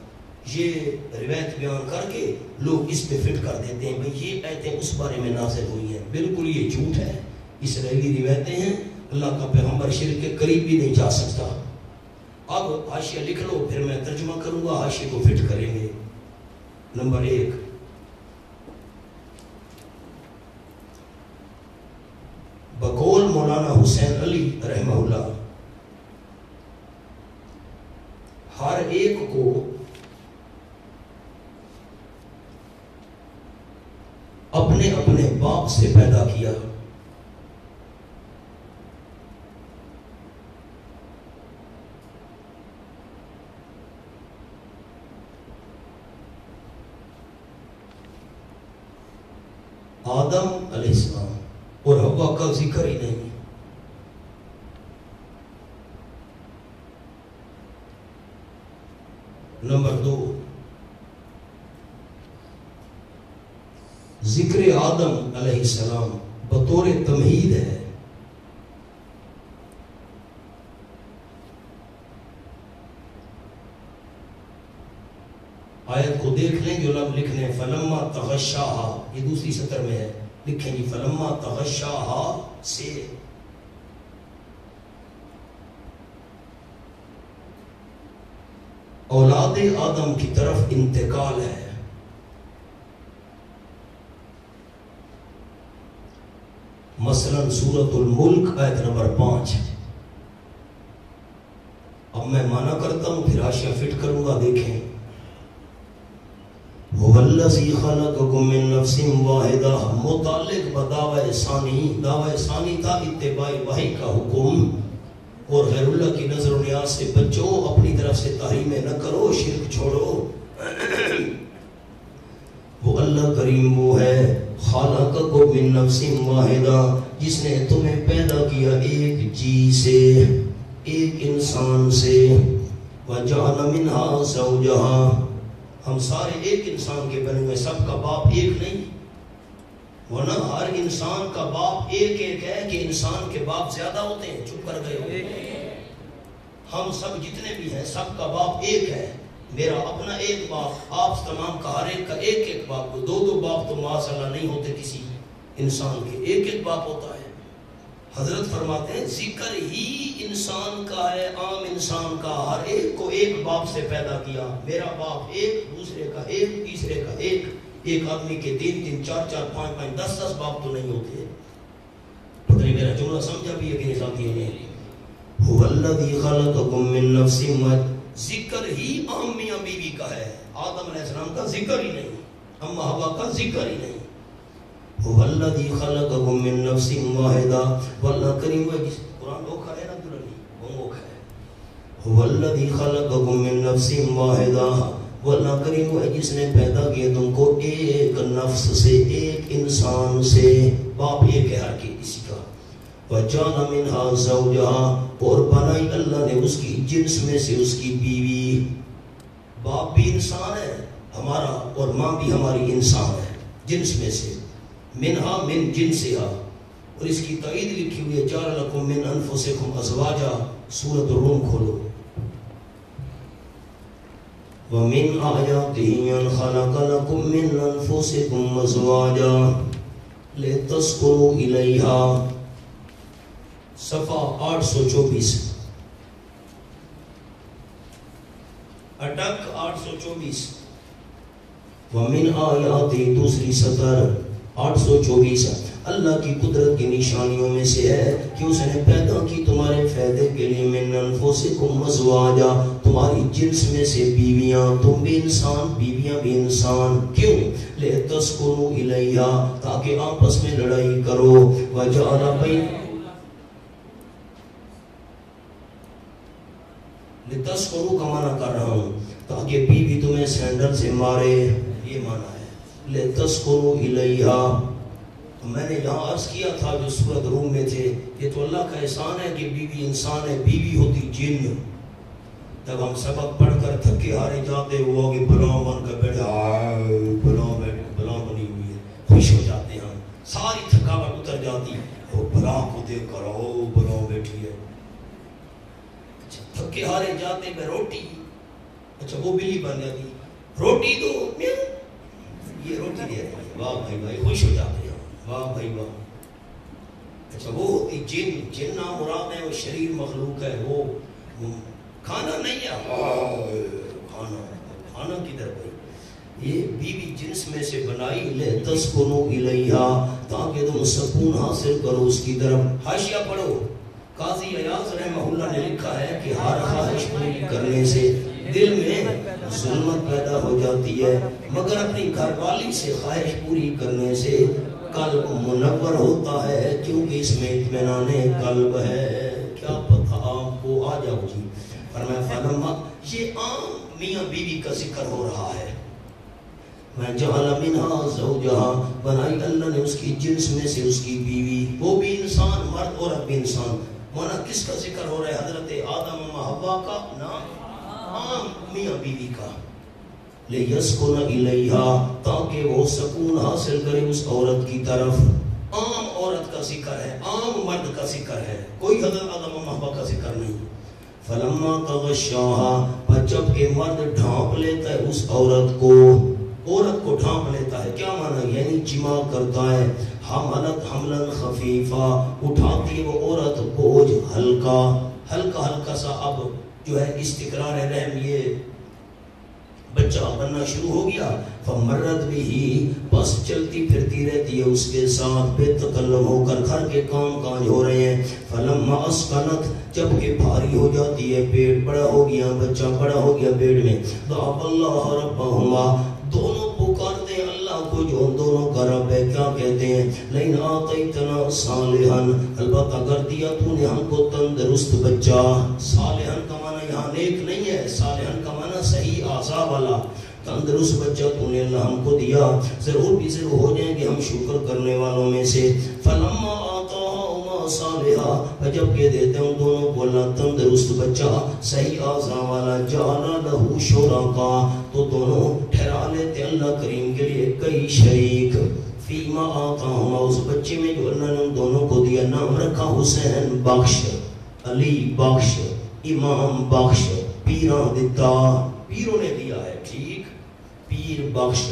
یہ روایت بیان کر کے لوگ اس پہ فٹ کر دیتے ہیں بھئی یہ آیتیں اس بارے میں نازل ہوئی ہیں. بالکل یہ جھوٹ ہے، اسرائیلی روایتیں ہیں. اللہ کا پیغمبر شرک کے قریب بھی نہیں جا سکتا. اب حاشیہ لکھ لو، پھر میں ترجمہ کروں گا، حاشیے کو فٹ کریں گے۔ نمبر 1، بقول مولانا حسین علی رحمہ اللہ، ہر ایک کو اپنے اپنے باپ سے پیدا کیا۔ آدم علیہ السلام اور حوا کا ذکر ہی نہیں۔ نمبر 2، ذکر آدم علیہ السلام بطور تمہید ہے۔ آیت کو دیکھ لیں جو لفظ لکھنے، فلما تغشاہا، یہ دوسری سطر میں ہے، لکھیں جی فلما تغشاہا سے اولاد آدم کی طرف انتقال ہے۔ مثلا سورۃ الملک آیت نمبر 5۔ اب میں معنی کرتا ہوں پھر حاشیہ فٹ کروں گا، دیکھیں۔ هو الذی خلقکم من نفس واحدہ، متعلق بدعوی ثانی، دعوی ثانی تھا اتباع وحی کا حکم، اور غیر اللہ کی نظر و نیاز سے بچو، اپنی طرف سے تحریمیں نہ کرو، شرک چھوڑو۔ وہ اللہ کریم وہ ہے، خالقکم من نفس واحدہ، جس نے تمہیں پیدا کیا ایک جی سے، ایک انسان سے، وجعل منہا زوجہا، ہم سارے ایک انسان کے بنے ہوئے، سب کا باپ ایک نہیں، ورنہ ہر انسان کا باپ ایک ایک ہے کہ انسان کے باپ زیادہ ہوتے ہیں؟ چپ کر گئے ہو؟ ہم سب جتنے بھی ہیں سب کا باپ ایک ہے، میرا اپنا ایک باپ، آپ تمام کا ہر ایک کا ایک ایک باپ، کو دو دو باپ تو معاذ اللہ نہیں ہوتے کسی انسان کے، ایک ایک باپ ہوتا ہے۔ حضرت فرماتے ہیں ذکر ہی انسان کا ہے، عام انسان کا، ہر ایک کو ایک باپ سے پیدا کیا، میرا باپ ایک، دوسرے کا ایک، تیسرے کا ایک، ایک آدمی کے 3 3 4 4 5 5 10 10 باپ تو نہیں ہوتے۔ پتہ نہیں میرا جملہ سمجھا بھی ہے کہ نہیں ساتھی ہے؟ هو الذی خلقکم من نفس واحدہ، ذکر ہی عام میاں بیوی کا ہے، آدم علیہ السلام کا ذکر ہی نہیں، اما حوا کا ذکر ہی نہیں۔ هو الذی خلقکم من نفس واحدہ، واللہ کریم ہے، جس قرآن لوگ ہے نا عبدالعلی وہ ہے، هو الذی خلقکم من نفس واحدہ، واللہ کریم ہے جس نے پیدا کیا تم کو ایک نفس سے، ایک انسان سے، باپ ایک ہے ہر کسی کا، وجعل منہا زوجہا، اور بنائی اللہ نے اس کی جنس میں سے اس کی بیوی، باپ بھی انسان ہے ہمارا اور ماں بھی ہماری انسان ہے، جنس میں سے، منہا من جنسہا، اور اس کی تائید لکھی ہوئی ہے جعل لکم من انفسکم ازواجا، سورۃ الروم کھولو۔ وَمِنْ آيَاتِهِ أَنْ خَلَقَ لَكُم مِّنْ أَنفُسِكُمْ أَزْوَاجًا لِتَسْكُنُوا إِلَيْهَا، صفحہ 824، اٹک 824۔ وَمِنْ آيَاتِهِ، دوسری سطر 824، اللہ کی قدرت کی نشانیوں میں سے ہے کہ اس نے پیدا کی تمہارے فائدے کے لیے من انفسکم ازواجا، تمہاری جنس میں سے بیویاں، تم بھی انسان بیویاں بھی انسان، کیوں؟ لتسکنوا الیہا، تاکہ آپس میں لڑائی کرو، وجعل بین، لتسکنوا کا معنی کر رہا ہوں تاکہ بیوی تمہیں سینڈل سے مارے، یہ معنی ہے لتسکنوا الیہا۔ میں نے یہاں عرض کیا تھا جو سورۃ روم میں تھے، یہ تو اللہ کا احسان ہے کہ بیوی انسان ہے، بیوی ہوتی جن۔ جب ہم سبق پڑھ کر تھکے ہارے جاتے ہوا کہ بلاں بن کر بیٹھے، بلاں بنی ہوئی ہے، خوش ہو جاتے ہیں، ہم ساری تھکاوٹ اتر جاتی، وہ بلاں کو دیکھ کر او بلاں بیٹھی ہے۔ تھکے ہارے جاتے میں روٹی، اچھا وہ بلی بن جاتی، روٹی دو، یہ روٹی دے رہی ہے، واہ بھائی بھائی، خوش ہو جاتے ہیں، واہ بھائی واہ۔ اچھا وہ ہوتی جن، جن نام مراد ہے وہ شریر مخلوق ہے، وہ کھانا نہیں ہے، کھانا کدھر بھائی؟ یہ بیوی جنس میں سے بنائی، لے تسکنو الیہا، تاکہ تم سکون حاصل کرو اس کی طرف۔ حاشیہ پڑھو، قاضی ایاز رحمہ اللہ نے لکھا ہے کہ ہر خواہش پوری کرنے سے دل میں ظلمت پیدا ہو جاتی ہے، مگر اپنی گھر والی سے خواہش پوری کرنے سے قلب منور ہوتا ہے، کیونکہ اس میں اطمینان قلب ہے۔ کیا پتہ آپ کو؟ آ جاؤ جی۔ فرمایا فلما، یہ عام میاں بیوی کا ذکر ہو رہا ہے۔ میں جعل منہا زوجہا، بنائی اللہ نے اس کی جنس میں سے اس کی بیوی، وہ بھی انسان، مرد عورت بھی انسان۔ مانا کس کا ذکر ہو رہا ہے؟ حضرت آدم و حوا کا، نام عام میاں بیوی کا۔ لیسکن الیہا، تاکہ وہ سکون حاصل کرے اس عورت کی طرف۔ عام عورت کا ذکر ہے، عام مرد کا ذکر ہے، کوئی حضرت آدم و حوا کا ذکر نہیں۔ فلما تغشاہا، پر جب کہ مرد ڈھانپ لیتا ہے اس عورت کو ڈھانپ لیتا ہے، کیا معنی؟ یعنی جمع کرتا ہے۔ حملت حملا خفیفا، اٹھاتی ہے وہ عورت بوجھ ہلکا ہلکا سا۔ اب جو ہے استقرار رحم، یہ بچہ بننا شروع ہو گیا۔ فمرت بھی، بس چلتی پھرتی رہتی ہے اس کے ساتھ، بے تکلم ہو کر، گھر کے کام کاج ہو رہے ہیں۔ فلما اسکنت، جب کہ بھاری ہو جاتی ہے، پیٹ بڑا ہو گیا، بچہ بڑا ہو گیا پیٹ میں، دعا اللہ ربہما، دونوں پکارتے ہیں اللہ کو جو ان دونوں کا رب ہے۔ کیا کہتے ہیں؟ لئن آتیتنا صالحا، البتہ اگر دیا تو نے ہم کو تندرست بچہ۔ صالحا کا معنی یہاں نیک نہیں ہے، صالحا کا معنی صحیح اعضاء والا، تندرست بچہ تو نے اللہ ہم کو دیا، ضرور بھی ضرور ہو جائیں گے ہم شکر کرنے والوں میں سے۔ فلما آتاہما صالحا، جب کہ دیتے ہیں ان دونوں کو اللہ تندرست بچہ صحیح اعضاء والا، جعل لہ شرکا، تو دونوں ٹھہرا لیتے اللہ کریم کے لیے کئی شریک۔ فیما آتاہما، اس بچے میں جو اللہ نے ان دونوں کو دیا، نام رکھا حسین بخش، علی بخش، امام بخش، پیراں دتا، پیروں نے دیا ہے، ٹھیک، پیر بخش،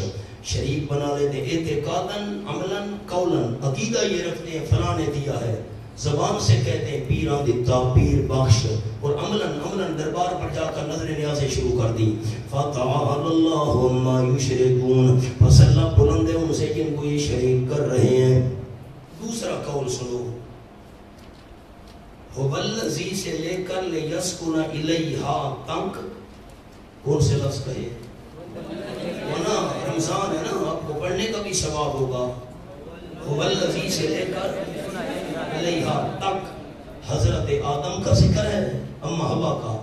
شریک بنا لیتے، اعتقاداً عملاً قولاً، عقیدہ یہ رکھتے ہیں فلاں نے دیا ہے، زبان سے کہتے ہیں پیراں دتا، پیر بخش، اور عملاً دربار پر جا کر نظر نیازیں شروع کر دی۔ فَتَعَالَ اللَّهُ عَمَّا يُشْرِكُونَ، پس اللہ بلند ہے ان سے جن کو یہ شریک کر رہے ہیں۔ دوسرا قول سنو، هُوَ الَّذِي سے لے کر لِيَسْكُنَ إِلَيْهَا تک کون سے لفظ کہے؟ ونا رمضان ہے نا، آپ کو پڑھنے کا بھی ثواب ہوگا۔ هُوَ الَّذِي سے لے کر إِلَيْهَا تک حضرت آدم کا ذکر ہے، اما حوا کا،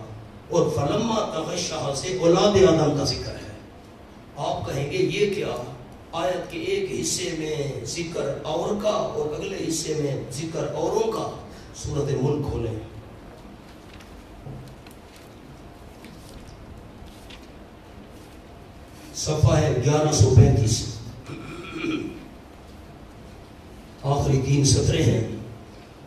اور فلما تغشاہا سے اولاد آدم کا ذکر ہے۔ آپ کہیں گے یہ کیا؟ آیت کے ایک حصے میں ذکر اور کا اور اگلے حصے میں ذکر اوروں کا۔ سورۃ ملک کھولیں، صفحہ ہے 1135، آخری 3 سطریں ہیں۔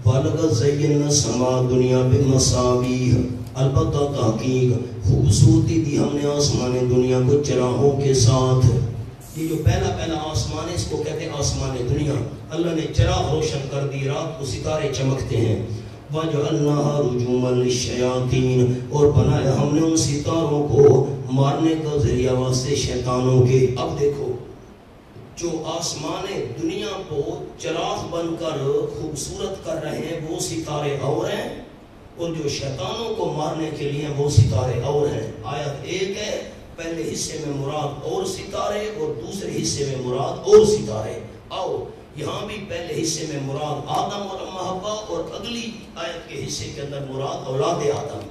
وَلَقَدْ زَيَّنَّا السَّمَاءَ الدُّنْيَا بِالْمَصَابِيحِ، البتہ تحقیق خوبصورتی دی ہم نے آسمان دنیا کو چراغوں کے ساتھ۔ یہ جو پہلا آسمان ہے اس کو کہتے ہیں آسمان دنیا، اللہ نے چراغ روشن کر دی، رات کو ستارے چمکتے ہیں۔ وَجَعَلْنَاهَا رُجُومًا لِلشَّيَاطِينِ، اور بنایا ہم نے ان ستاروں کو مارنے کا ذریعہ واسطے شیطانوں کے۔ اب دیکھو، جو آسمان دنیا کو چراغ بن کر خوبصورت کر رہے ہیں وہ ستارے اور ہیں، اور جو شیطانوں کو مارنے کے لیے وہ ستارے اور ہیں۔ آیت ایک ہے، پہلے حصے میں مراد اور ستارے اور دوسرے حصے میں مراد اور ستارے۔ آؤ یہاں بھی پہلے حصے میں مراد آدم اور اما حوا، اور اگلی آیت کے حصے کے اندر مراد اولاد آدم۔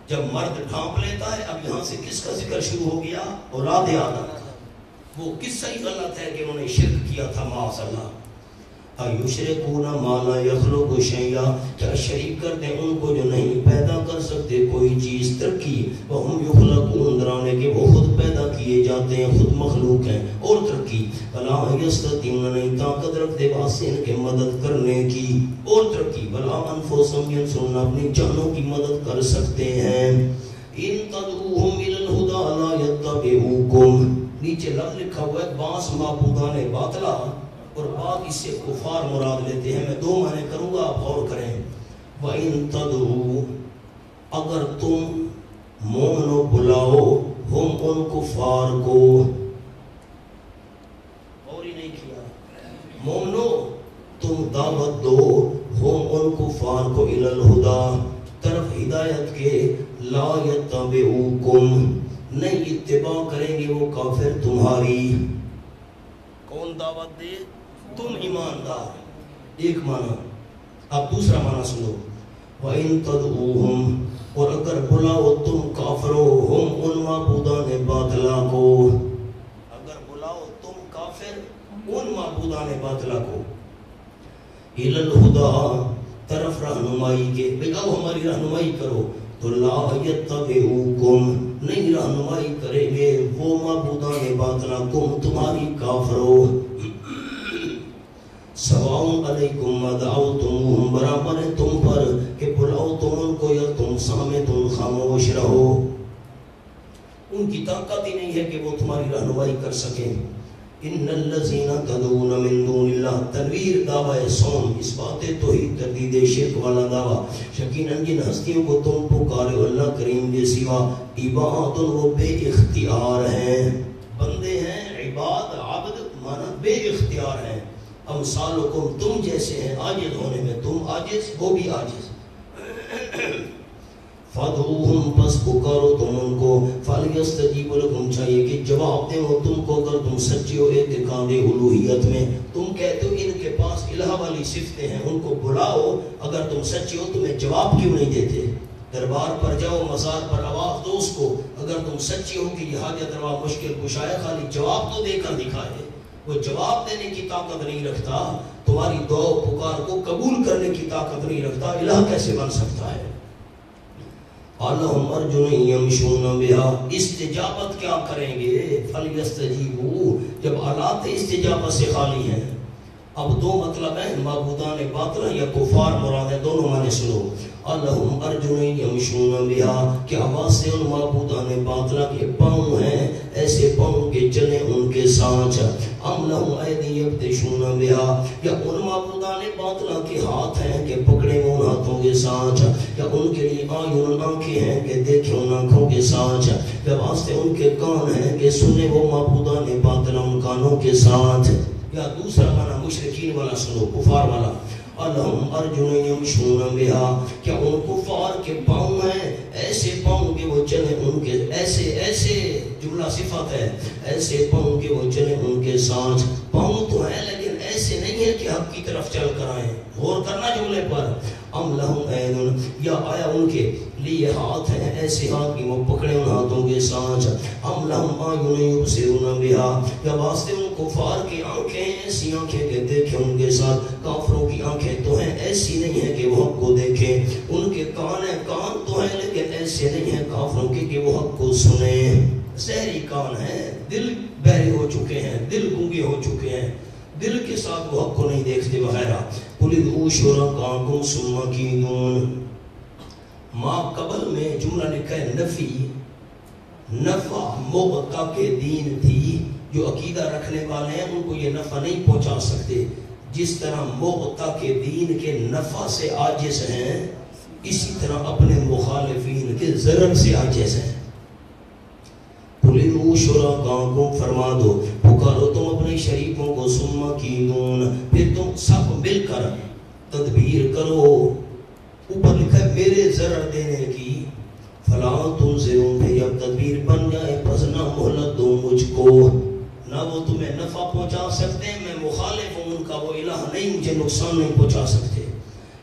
جب مرد ڈھانپ لیتا ہے، اب یہاں سے کس کا ذکر شروع ہو گیا؟ اولاد آدم کا۔ وہ قصہ ہی غلط ہے کہ انہوں نے شرک کیا تھا، معاذ اللہ۔ اَيُشْرِكُونَ مَا لَا يَخْلُقُ شَيْئًا، کیا شریک کرتے ہیں ان کو جو نہیں پیدا کر سکتے کوئی چیز۔ ترقی، وَهُمْ يُخْلَقُونَ، ڈرانے کے وہ خود پیدا کیے جاتے ہیں، خود مخلوق ہیں۔ اور ترقی، وَلَا يَسْتَطِيعُونَ، نہیں طاقت رکھتے واسطے ان کے مدد کرنے کی۔ اور ترقی، وَلَا أَنفُسَهُمْ يَنصُرُونَ، اپنی جانوں کی مدد کر سکتے ہیں۔ إِن تَدْعُوهُمْ إِلَى الْهُدَىٰ لَا يَتَّبِعُوكُمْ، نیچے لفظ لکھا ہوا ہے بعض معبودان باطلہ، اور بعض اس سے کفار مراد لیتے ہیں۔ میں 2 معنی کروں گا، آپ غور کریں۔ وَإِن تَدْعُوا اگر تم مومنو بلاؤ ہم ان کفار کو، اور ہی نہیں کیا، مومنو تم دعوت دو ہم ان کفار کو الی الہدا، طرف ہدایت کے، لا یتبعوکم نہیں اتباع کریں گے وہ کافر تمہاری۔ کون دعوت دے؟ تم ایماندار، ایک معنی۔ اب دوسرا معنی سنو، وَإِن تَدْعُوهُمْ اور اگر بلاؤ تم کافروں ہم ان معبودان باطلا کو، اگر بلاؤ تم کافر ان معبودان باطلا کو، اِلَى الْهُدَى طرف رہنمائی کے، بگاؤ ہماری رہنمائی کرو، تو لا یتبعوکم نہیں رہنمائی کریں گے وہ معبودان باطلا کم تمہاری کافروں، سواؤں علیکم دعوتموہم برابر ہے تم پر کہ بلاؤ تم ان کو یا تم صامتون خاموش رہو، ان کی طاقت ہی نہیں ہے کہ وہ تمہاری رہنمائی کر سکیں۔ ان الذین تدعون من دون اللہ تنویر دعوی صوم، اس بات توحید تردید شرک والا دعویٰ، یقیناً جن ہستیوں کو تم پکارے اللہ کریم کے سوا عباد وہ بے اختیار ہیں، بندے ہیں، عباد عبد مانا بے اختیار ہیں، امثالکم تم جیسے ہیں، عاجز ہونے میں تم عاجز وہ بھی عاجز، فَادْعُوهُمْ پس پکارو تم ان کو، فَلْيَسْتَجِيبُوا لَكُمْ چاہیے کہ جواب دیں وہ تم کو اگر تم سچے ہو اعتقاد الوہیت میں، تم کہتے ہو ان کے پاس الہ والی صفتیں ہیں، ان کو بلاؤ اگر تم سچے ہو، تمہیں جواب کیوں نہیں دیتے؟ دربار پر جاؤ، مزار پر آواز دو اس کو، اگر تم سچے ہو کہ یہ حاجت روا مشکل کشا ہے، خالی جواب تو دے کر دکھائے، وہ جواب دینے کی طاقت نہیں رکھتا، تمہاری دعا پکار کو قبول کرنے کی طاقت نہیں رکھتا، الہ کیسے بن سکتا ہے؟ اللہم ارجن یمشون بہا استجابت کیا کریں گے؟ فلیستجیبوا جب آلات استجابت سے خالی ہیں۔ اب دو مطلب ہیں، معبودان باطلا یا کفار مراد ہے، دونوں معنی سنو۔ اللہم ارجن یمشون بہا کہ آواز سے ان معبودان باطلا کے پاؤں ہیں ایسے پاؤں کے چلیں ان کے ساتھ، ام لہم ایدی یبطشون بہا یا ان معبودان باطلا کے ہاتھ ہیں کہ پکڑے ان ہاتھوں کے ساتھ، یا ان کے لیے آیون آنکھیں ہیں کہ دیکھیں ان آنکھوں کے ساتھ، یا واسطے ان کے کان ہیں کہ سنے وہ معبودان باطلا ان کانوں کے ساتھ، یا دوسرا معنی مشرکین والا سنو، کفار والا، اللہم ارجن یمشون بہا کیا ان کفار کے پاؤں ہیں ایسے پاؤں کہ وہ چلیں ان کے، ایسے جملہ صفت ہے، ایسے پاؤں کہ وہ چلیں ان کے ساتھ، پاؤں تو ہیں لیکن ایسے نہیں ہے کہ حق کی طرف چل کر آئیں، غور کرنا جملے پر، ام لہم عین یا آیا ان کے لیے ہاتھ ہیں ایسے ہاتھ کی وہ پکڑے ان ہاتھوں کے ساتھ، ام لہم آیون یبصرون بہا یا واسطے ان کفار کی آنکھیں ایسی آنکھیں کہ دیکھیں ان کے ساتھ، کافروں کی آنکھیں تو ہیں ایسی نہیں ہے کہ وہ حق کو دیکھیں، ان کے کان ہیں کان تو ہیں لیکن ایسے نہیں ہیں کافروں کے کہ وہ حق کو سنیں، سحری کان ہیں، دل بہرے ہو چکے ہیں، دل گونگے ہو چکے ہیں، دل کے ساتھ وہ حق کو نہیں دیکھتے وغیرہ۔ قُلِ ادْعُوا شُرَكَاءَكُمْ ثُمَّ كِيدُونِ ما قبل میں جملہ لکھا ہے نفی، نفع موقع کے دین تھی، جو عقیدہ رکھنے والے ہیں ان کو یہ نفع نہیں پہنچا سکتے، جس طرح موقع کے دین کے نفع سے عاجز ہیں اسی طرح اپنے مخالفین کے ضرر سے عاجز ہیں۔ قُلِ ادْعُوا شُرَكَاءَكُمْ فرما دو پکارو تم اپنے شریکوں کو، ثُمَّ كِيدُونَ پھر تم سب مل کر تدبیر کرو، اوپر لکھا ہے میرے ضرر دینے کی، فلا تنظرون پھر جب تدبیر بن جائے پس نہ مہلت دو مجھ کو، نہ وہ تمہیں نفع پہنچا سکتے ہیں، میں مخالف ہوں ان کا، وہ الہ نہیں مجھے نقصان نہیں پہنچا سکتے۔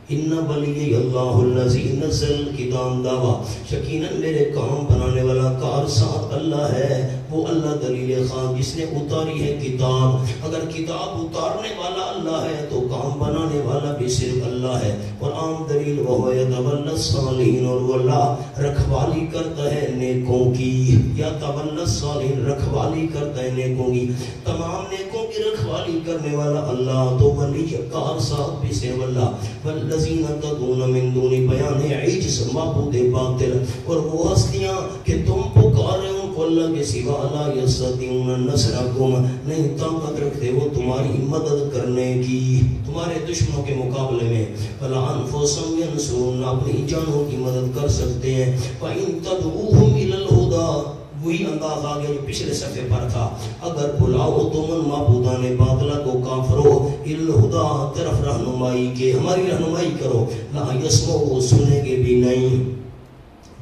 ان ولی اللہ الذی نزل الکتاب دعویٰ یقیناً میرے کام بنانے والا کار ساتھ اللہ ہے، وہ اللہ دلیل خان جس نے اتاری ہے کتاب، اگر کتاب اتارنے والا اللہ ہے تو کام بنانے والا بھی صرف اللہ ہے، اور عام دلیل وہ یتولی الصالحین اور وہ اللہ رکھوالی کرتا ہے نیکوں کی، یا تولی الصالحین رکھوالی کرتا ہے نیکوں کی، تمام نیکوں کی رکھوالی کرنے والا اللہ، تو ولی کار ساتھ بھی صرف اللہ، والذین تدعون من دون بیان عجز معبود باطل اور وہ ہستیاں کہ تم پکار رہے ان کو اللہ کے سوا لا یستطیعون نصرکم نہیں طاقت رکھتے وہ تمہاری مدد کرنے کی تمہارے دشمنوں کے مقابلے میں فلا انفسهم ینصرون اپنی جانوں کی مدد کر سکتے ہیں فإن تدعوهم إلى الهدى وہی انداز آگیا جو پچھلے صفحے پر تھا اگر بلاؤ تو من معبودان باطلہ کو کافرو الہدا طرف رہنمائی کے ہماری رہنمائی کرو لا یسمعوا سنیں گے بھی نہیں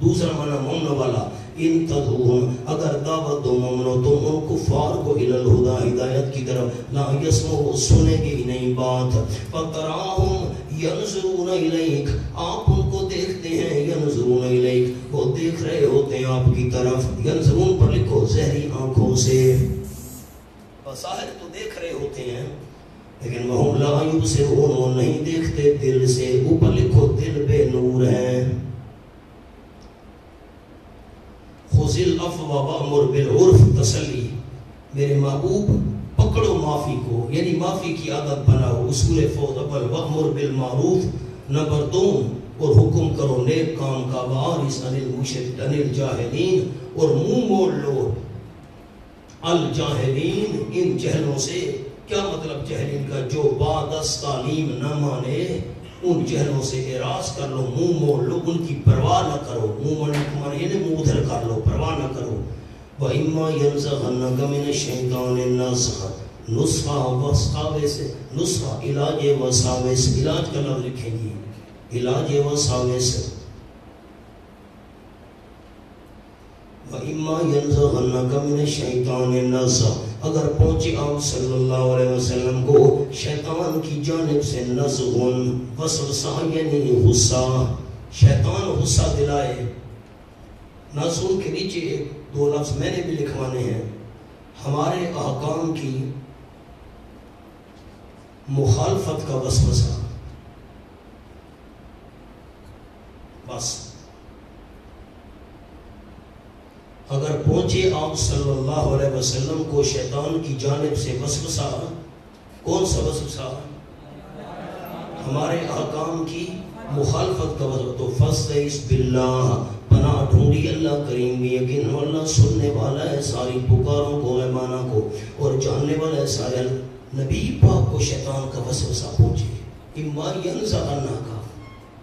دوسرا معنی مومن والا ان تدعوہم اگر دعوت دو مومنو تم ان کفار کو الہدا ہدایت کی طرف لا یسمعوا سنیں گے ہی نہیں بات فتراہم ینظرون الیک آپ ان کو دیکھتے ہیں ینظرون الیک وہ دیکھ رہے ہوتے ہیں آپ کی طرف ینظرون پر لکھو زہری آنکھوں سے بظاہر تو دیکھ رہے ہوتے ہیں لیکن وہم لا یبصرون وہ نہیں دیکھتے دل سے اوپر لکھو دل بے نور ہے خذ العفو وامر بالعرف تسلی میرے محبوب پکڑو معافی کو یعنی معافی کی عادت بناؤ اصول فوز اول وامر بالمعروف نمبر 2 اور حکم کرو نیک کام کا وارث عن المشرک عن الجاہلین اور منہ موڑ لو الجاہلین ان جہلوں سے کیا مطلب جہلین کا جو بعد از تعلیم نہ مانے ان جہلوں سے اعراض کر لو منہ موڑ لو ان کی پرواہ نہ کرو منہ موڑنے کو مانے یعنی منہ ادھر کر لو پرواہ نہ کرو وَإِمَّا يَنزَغَنَّكَ مِنَ الشَّيْطَانِ النَّزْغٌ نسخہ وساوس نسخہ علاج وساوس علاج کا لفظ لکھیں گی علاج وساوس وَإِمَّا يَنزَغَنَّكَ مِنَ الشَّيْطَانِ النَّزْغٌ اگر پہنچے آپ صلی اللہ علیہ وسلم کو شیطان کی جانب سے نزغن وسوسہ یعنی غصہ شیطان غصہ دلائے نزغن کے نیچے ایک 2 لفظ میں نے بھی لکھوانے ہیں ہمارے احکام کی مخالفت کا وسوسہ بس اگر پہنچے آپ صلی اللہ علیہ وسلم کو شیطان کی جانب سے وسوسہ کون سا وسوسہ ہمارے احکام کی مخالفت کا وسوسہ تو فاستعذ باللہ پناہ ڈھونڈی اللہ کریم بھی یقین اللہ سننے والا ہے ساری پکاروں کو مہمانوں کو اور جاننے والا ہے سارے نبی پاک کو شیطان کا وسوسہ پہنچے اما ینزغنک کا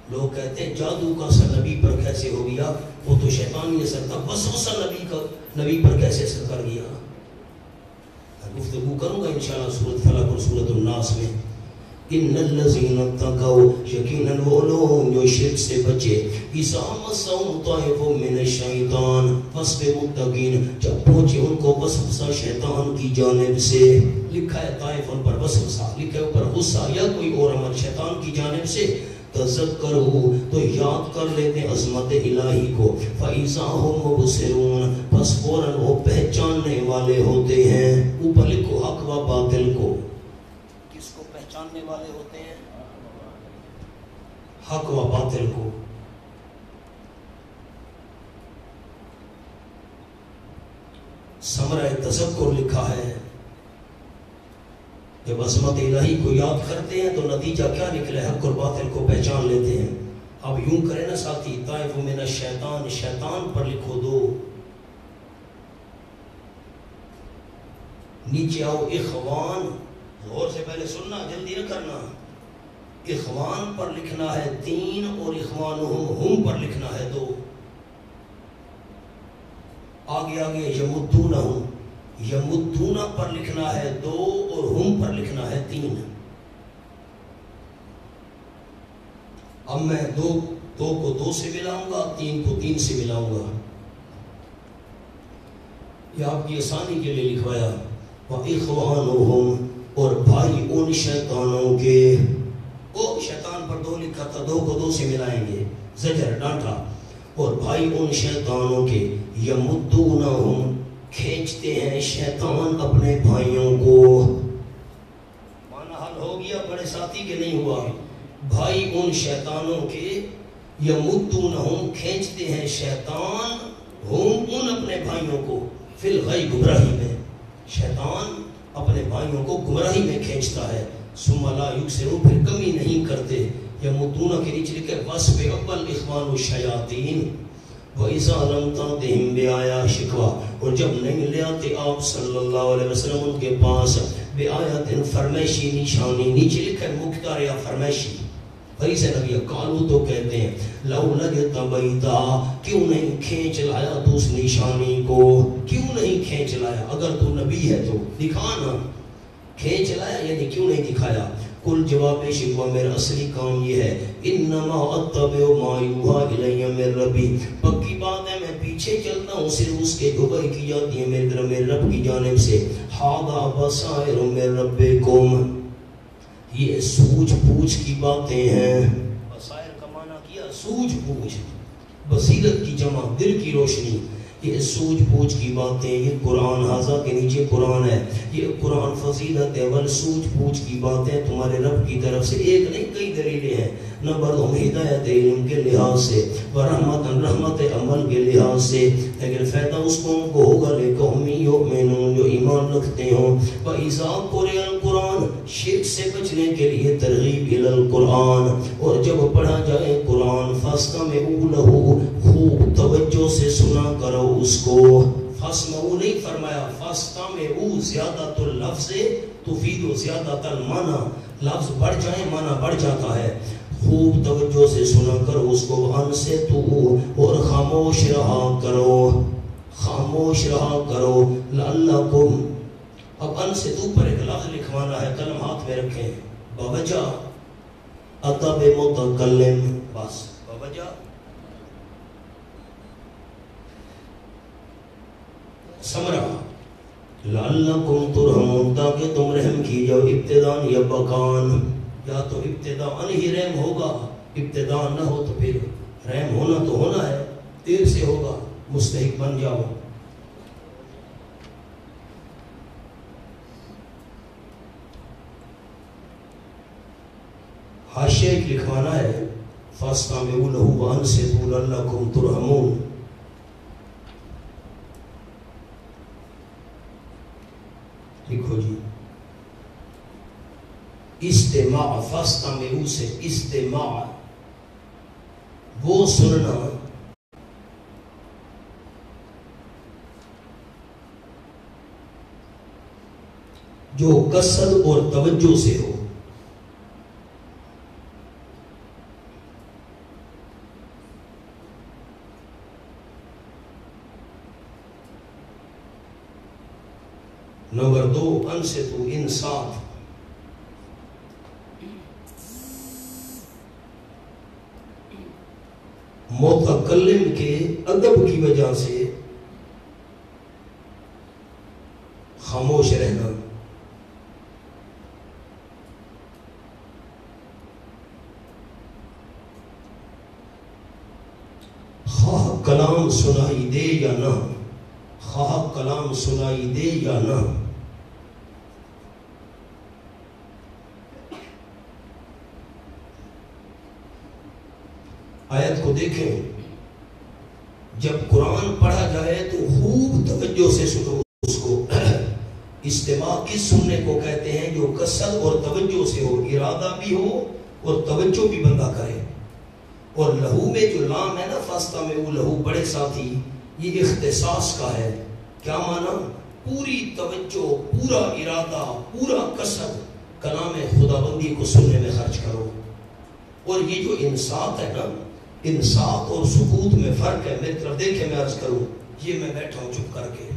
لوگ کہتے ہیں جادو کا اثر نبی پر کیسے ہو گیا وہ تو شیطان ہی اثر تھا وسوسہ نبی پر کیسے اثر کر گیا گفتگو کروں گا انشاءاللہ سورۃ فلق اور سورۃ الناس میں ان الذین اتقوا یقیناً وہ لوگ جو شرک سے بچے اذا مسهم طائف من الشیطان فسب متقین جب پہنچے ان کو وسوسہ شیطان کی جانب سے لکھا ہے طائف ان پر وسوسہ لکھا ہے اوپر غصہ یا کوئی اور عمل شیطان کی جانب سے تذکرہو تو یاد کر لیتے عظمت الہی کو فَإِذَا هُمْ مُبْصِرُونَ پس فوراً وہ پہچاننے والے ہوتے ہیں اوپر لکھو حق و باطل کو کس کو پہچاننے والے ہوتے ہیں حق و باطل کو ثمرہ تذکر لکھا ہے جب عظمت الہی کو یاد کرتے ہیں تو نتیجہ کیا نکلے حق اور باطل کو پہچان لیتے ہیں اب یوں کریں نا ساتھی طائف من الشیطان شیطان پر لکھو 2 نیچے آؤ اخوان غور سے پہلے سننا جلدی نہ کرنا اخوان پر لکھنا ہے 3 اور اخوانہم ہم پر لکھنا ہے 2 آگے یمدونہم یمدونہ پر لکھنا ہے 2 اور ہم پر لکھنا ہے 3 اب میں 2 کو 2 سے ملاؤں گا 3 کو 3 سے ملاؤں گا یہ آپ کی آسانی کے لیے لکھوایا وَإِخْوَانُهُمْ اور بھائی ان شیطانوں کے شیطان پر 2 لکھا تھا 2 کو 2 سے ملائیں گے زجر ڈانٹا اور بھائی ان شیطانوں کے یمدونہم کھینچتے ہیں شیطان اپنے بھائیوں کو معنی حل ہو گیا بڑے ساتھی کے نہیں ہوا بھائی ان شیطانوں کے یمدونہم کھینچتے ہیں شیطان ہم ان اپنے بھائیوں کو فی الغی گمراہی میں شیطان اپنے بھائیوں کو گمراہی میں کھینچتا ہے ثم لا یبصرون پھر کمی نہیں کرتے یمدونہ کے نیچے لکھے وصف اول اخوان الشیاطین وَإِذَا لَمْ تَأْتِهِمْ بِآيَةٍ شِکوہ، اور جب نہیں لے آتے آپ صلی اللہ علیہ وسلم ان کے پاس بِآیَةٍ فرمائشی نشانی، نیچے لکھا ہے مختار یا فرمائشی، فریسے نبی قالو تو کہتے ہیں لَوْ لَجْتَ بَيْتَا، کیوں نہیں کھینچ لایا تو اس نشانی کو، کیوں نہیں کھینچ لایا، اگر تو نبی ہے تو دکھانا، کھینچ لایا یعنی کیوں نہیں دکھایا؟ کل جواب شکوہ میرا اصلی کام یہ ہے انما اتبع ما یوحی الی من ربی، پکی بات ہے میں پیچھے چلتا ہوں صرف اس کے جو وحی کی جاتی ہے میری طرف میرے رب کی جانب سے، ھذا بصائر من ربکم، یہ سوجھ بوجھ کی باتیں ہیں، بصائر کا معنی کیا سوجھ بوجھ، بصیرت کی جمع دل کی روشنی، یہ سوجھ بوجھ کی باتیں، یہ قرآن ھذا کے نیچے قرآن ہے، یہ قرآن فضیلت ہے، ول سوجھ بوجھ کی باتیں تمہارے رب کی طرف سے، ایک نہیں کئی دلیلیں ہیں، نمبر دو ہدایت علم کے لحاظ سے، رحمت عمل کے لحاظ سے، لیکن فائدہ اس قوم کو ہوگا لقوم یؤمنون جو ایمان رکھتے ہوں، وَإِذَا قُرِئَ الْقُرْآنُ شرک سے بچنے کے لیے ترغیب الی القرآن، اور جب پڑھا جائے قرآن فَاسْتَمِعُوا لَهُ خوب توجہ سے سنا کرو اس کو، فَاسْمَعُوا نہیں فرمایا، فَاسْتَمِعُوا زیادت اللفظ تفید زیادت المعنی، لفظ بڑھ جائے معنی بڑھ جاتا ہے، خوب توجہ سے سنا کرو اس کو، انصتوا اور خاموش رہا کرو، خاموش رہا کرو، لعلکم، اب انصتوا پر ایک لفظ لکھوانا ہے، قلم ہاتھ میں رکھیں، بوجہ اتب متکلم، بس بوجہ سمرہ لعلکم ترحمون تاکہ تم رحم کی جاؤ، ابتدان یا بکان، یا تو ابتداءً ہی رحم ہوگا، ابتداء نہ ہو تو پھر رحم ہونا تو ہونا ہے، دیر سے ہوگا مستحق بن جاؤ۔ حاشیہ ایک لکھوانا ہے فَاسْتَمِعُوا لَهُ وَأَنصِتُوا لَعَلَّكُمْ تُرْحَمُونَ، لکھو جی، استماع، فاستمعوا سے استماع وہ سننا جو قصد اور توجہ سے ہو، نمبر دو انصتوا انصات، متکلم کے ادب کی وجہ سے خاموش رہنا، خواہ کلام سنائی دے یا نہ، خواہ کلام سنائی دے یا نہ، آیت کو دیکھیں، جب قرآن پڑھا جائے تو خوب توجہ سے سنو اس کو، استماع کس سننے کو کہتے ہیں؟ جو قصد اور توجہ سے ہو، ارادہ بھی ہو اور توجہ بھی بندہ کرے، اور لہو میں جو لام ہے نا فاستمعوا لہو بڑے ساتھی، یہ اختصاص کا ہے، کیا معنی؟ پوری توجہ، پورا ارادہ، پورا قصد کلام خدا بندی کو سننے میں خرچ کرو، اور یہ جو انصات ہے نا، انصات اور سکوت میں فرق ہے، میری طرف دیکھیں میں عرض کروں، یہ میں بیٹھا ہوں چپ کر کے،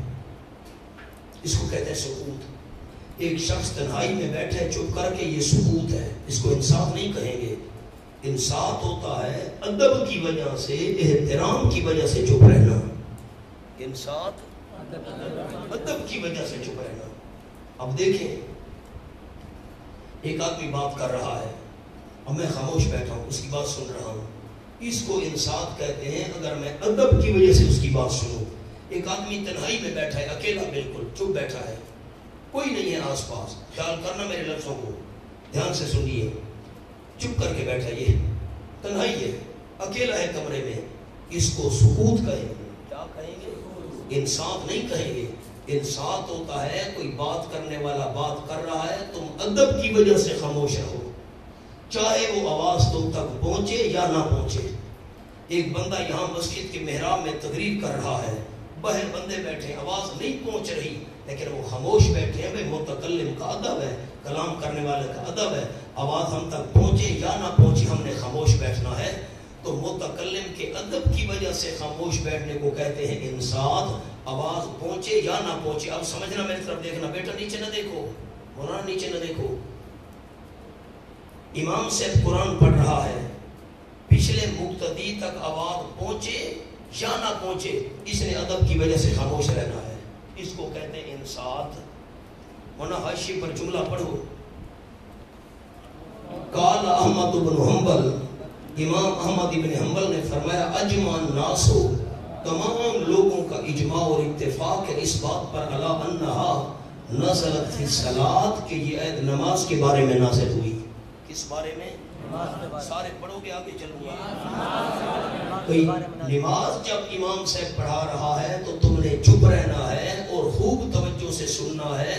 اس کو کہتے ہیں سکوت، ایک شخص تنہائی میں بیٹھا ہے چپ کر کے، یہ سکوت ہے، اس کو انصات نہیں کہیں گے، انصات ہوتا ہے ادب کی وجہ سے، احترام کی وجہ سے چپ رہنا، انصات ادب کی وجہ سے چپ رہنا۔ اب دیکھیں ایک آدمی بات کر رہا ہے، اب میں خاموش بیٹھا ہوں، اس کی بات سن رہا ہوں، اس کو انصات کہتے ہیں اگر میں ادب کی وجہ سے اس کی بات سنوں۔ ایک آدمی تنہائی میں بیٹھا ہے، اکیلا بالکل چپ بیٹھا ہے، کوئی نہیں ہے آس پاس، خیال کرنا میرے لفظوں کو، دھیان سے سنیے، چپ کر کے بیٹھا، یہ تنہائی ہے، اکیلا ہے کمرے میں، اس کو سکوت کہیں گے، کیا کہیں گے؟ انصات نہیں کہیں گے۔ انصات ہوتا ہے کوئی بات کرنے والا بات کر رہا ہے، تم ادب کی وجہ سے خاموش رہو، چاہے وہ آواز تم تک پہنچے یا نہ پہنچے، ایک بندہ یہاں مسجد کے محراب میں تقریر کر رہا ہے، باہر بندے بیٹھے، آواز نہیں پہنچ رہی لیکن وہ خاموش بیٹھے ہیں. متکلم کا ادب ہے، کلام کرنے والے کا ادب ہے، آواز ہم تک پہنچے یا نہ پہنچے ہم نے خاموش بیٹھنا ہے. تو متکلم کے ادب کی وجہ سے خاموش بیٹھنے کو کہتے ہیں انصات. آواز پہنچے یا نہ پہنچے. اب سمجھنا، میری طرف دیکھنا، بیٹا نیچے نہ دیکھو، مولانا نیچے نہ دیکھو. امام صاحب قرآن پڑھ رہا ہے، پچھلے مقتدی تک آواز پہنچے یا نہ پہنچے، اس نے ادب کی وجہ سے خاموش رہنا ہے. اس کو کہتے ہیں انصات. ورنہ حاشیے پر جملہ پڑھو. قال احمد بن حنبل، امام احمد بن حنبل نے فرمایا اجمع الناس، تمام لوگوں کا اجماع اور اتفاق ہے اس بات پر الا انہا نزلت فی الصلاۃ، کہ یہ آیت نماز کے بارے میں نازل ہوئی. کس بارے میں؟ سارے پڑھو گے، آگے چلوں گا. نماز جب امام صاحب پڑھا رہا ہے تو تم نے چپ رہنا ہے اور خوب توجہ سے سننا ہے،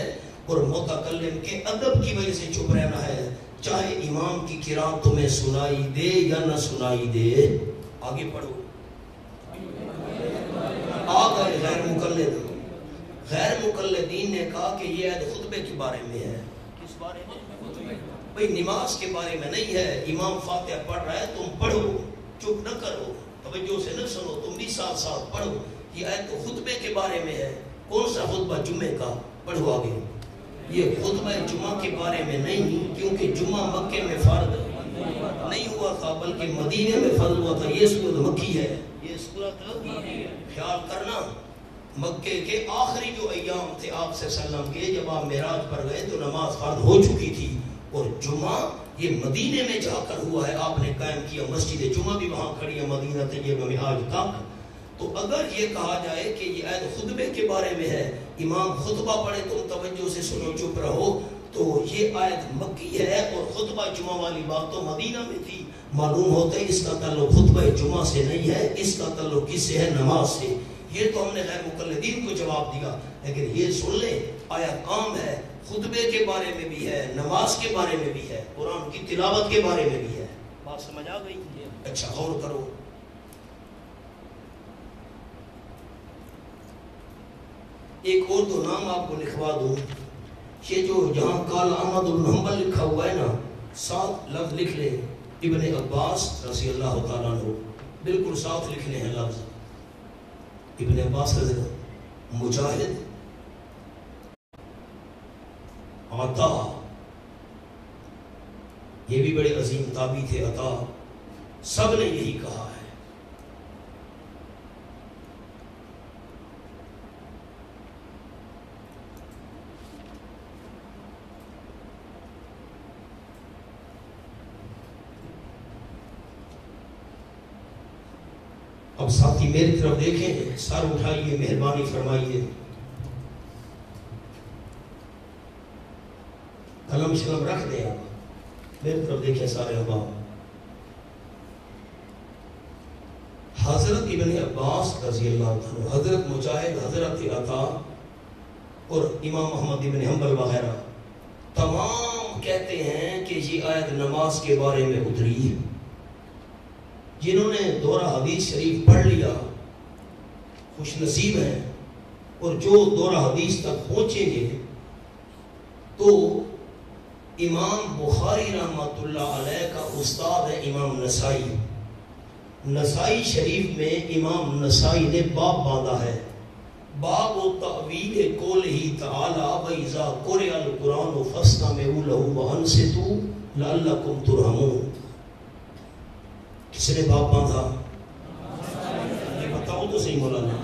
اور متکلم کے ادب کی وجہ سے چپ رہنا ہے، چاہے امام کی قرات تمہیں سنائی دے یا نہ سنائی دے. آگے پڑھو. آگے غیر مقلد، غیر مقلدین نے کہا کہ یہ آیت خطبے کے بارے میں ہے. کس بارے میں؟ بھئی نماز کے بارے میں نہیں ہے. امام فاتحہ پڑھ رہا ہے، تم پڑھو، چپ نہ کرو، توجہ سے نہ سنو، تم بھی ساتھ ساتھ پڑھو. یہ آیت تو خطبے کے بارے میں ہے. کون سا خطبہ؟ جمعے کا. پڑھو آگے. یہ خطبہ جمعہ کے بارے میں نہیں، کیونکہ جمعہ مکے میں فرض نہیں ہوا تھا بلکہ مدینے میں فرض ہوا تھا. یہ سورت مکی ہے. یہ سورت خیال کرنا، مکے کے آخری جو ایام تھے آپ صلی اللہ علیہ وسلم کے، جب آپ معراج پر گئے تو نماز فرض ہو چکی تھی، اور جمعہ یہ مدینے میں جا کر ہوا ہے. آپ نے قائم کیا مسجد جمعہ بھی وہاں کھڑی ہے مدینہ طیبہ میں آج تک. تو اگر یہ کہا جائے کہ یہ آیت خطبے کے بارے میں ہے، امام خطبہ پڑھے تم توجہ سے سنو چپ رہو، تو یہ آیت مکی ہے اور خطبہ جمعہ والی بات تو مدینہ میں تھی. معلوم ہوتا ہے اس کا تعلق خطبہ جمعہ سے نہیں ہے، اس کا تعلق کس سے ہے؟ نماز سے. یہ تو ہم نے غیر مقلدین کو جواب دیا، لیکن یہ سن لیں آیت عام ہے، خطبے کے بارے میں بھی ہے، نماز کے بارے میں بھی ہے، قرآن کی تلاوت کے بارے میں بھی ہے. بات سمجھ آ گئی؟ اچھا غور کرو. ایک اور دو نام آپ کو لکھوا دوں. یہ جو جہاں قال احمد بن حنبل لکھا ہوا ہے نا، 7 لفظ لکھ لیں. ابن عباس رضی اللہ تعالیٰ عنہ، بالکل 7 لکھنے ہیں لفظ. ابن عباس رضی اللہ، مجاہد، عطا، یہ بھی بڑے عظیم تابعی تھے عطا، سب نے یہی کہا ہے. اب ساتھی میری طرف دیکھیں، سر اٹھائیے، مہربانی فرمائیے، قلم شلم رکھ دیں. آپ میری طرف دیکھیں سارے احباب. حضرت ابن عباس رضی اللہ عنہ، حضرت مجاہد، حضرت عطا اور امام احمد بن حنبل وغیرہ تمام کہتے ہیں کہ یہ آیت نماز کے بارے میں اتری ہے. جنہوں نے دورہ حدیث شریف پڑھ لیا خوش نصیب ہیں، اور جو دورہ حدیث تک پہنچیں گے تو امام بخاری رحمۃ اللہ علیہ کا استاد ہے امام نسائی. نسائی شریف میں امام نسائی نے باب باندھا ہے، باب و تأویل قولہ تعالی وَإِذَا قُرِئَ الْقُرْآنُ فَاسْتَمِعُوا لَهُ وَأَنصِتُوا لَعَلَّكُمْ تُرْحَمُونَ. کس نے باب باندھا؟ یہ بتاؤ تو صحیح مولانا.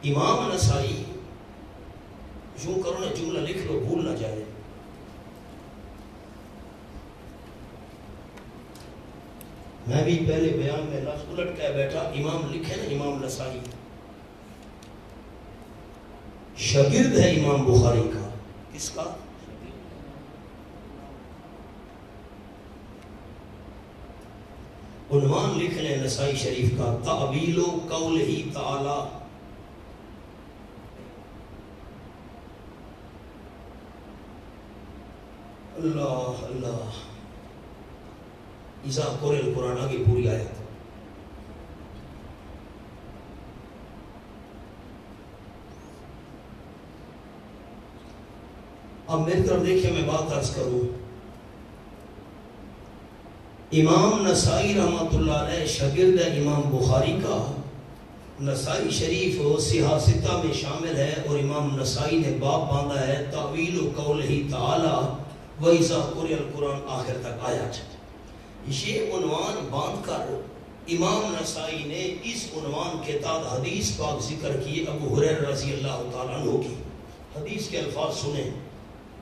امام نسائی. یوں کرو نا، جملہ لکھ لو، بھول نہ جائے. میں بھی پہلے بیان میں لفظ الٹ کے بیٹھا، امام لکھے نا، امام نسائی شاگرد ہے امام بخاری کا. کس کا؟ عنوان لکھ لیں نسائی شریف کا، تأویل قولہ تعالی. اللہ اللہ. اذا قرئ القرآن آگے پوری آیت. اب میری طرف دیکھیں، میں بات عرض کروں. امام نسائی رحمۃ اللہ علیہ شاگرد امام بخاری کا، نسائی شریف صحاح ستہ میں شامل ہے، اور امام نسائی نے باب باندھا ہے تاویل قولہ تعالی وَإِذَا قُرِئَ الْقُرْآنُ آخر تک آیات. یہ عنوان باندھ کر امام نسائی نے اس عنوان کے تحت حدیث پاک ذکر کی ابو ہریرہ رضی اللہ تعالیٰ عنہ کی. حدیث کے الفاظ سنیں.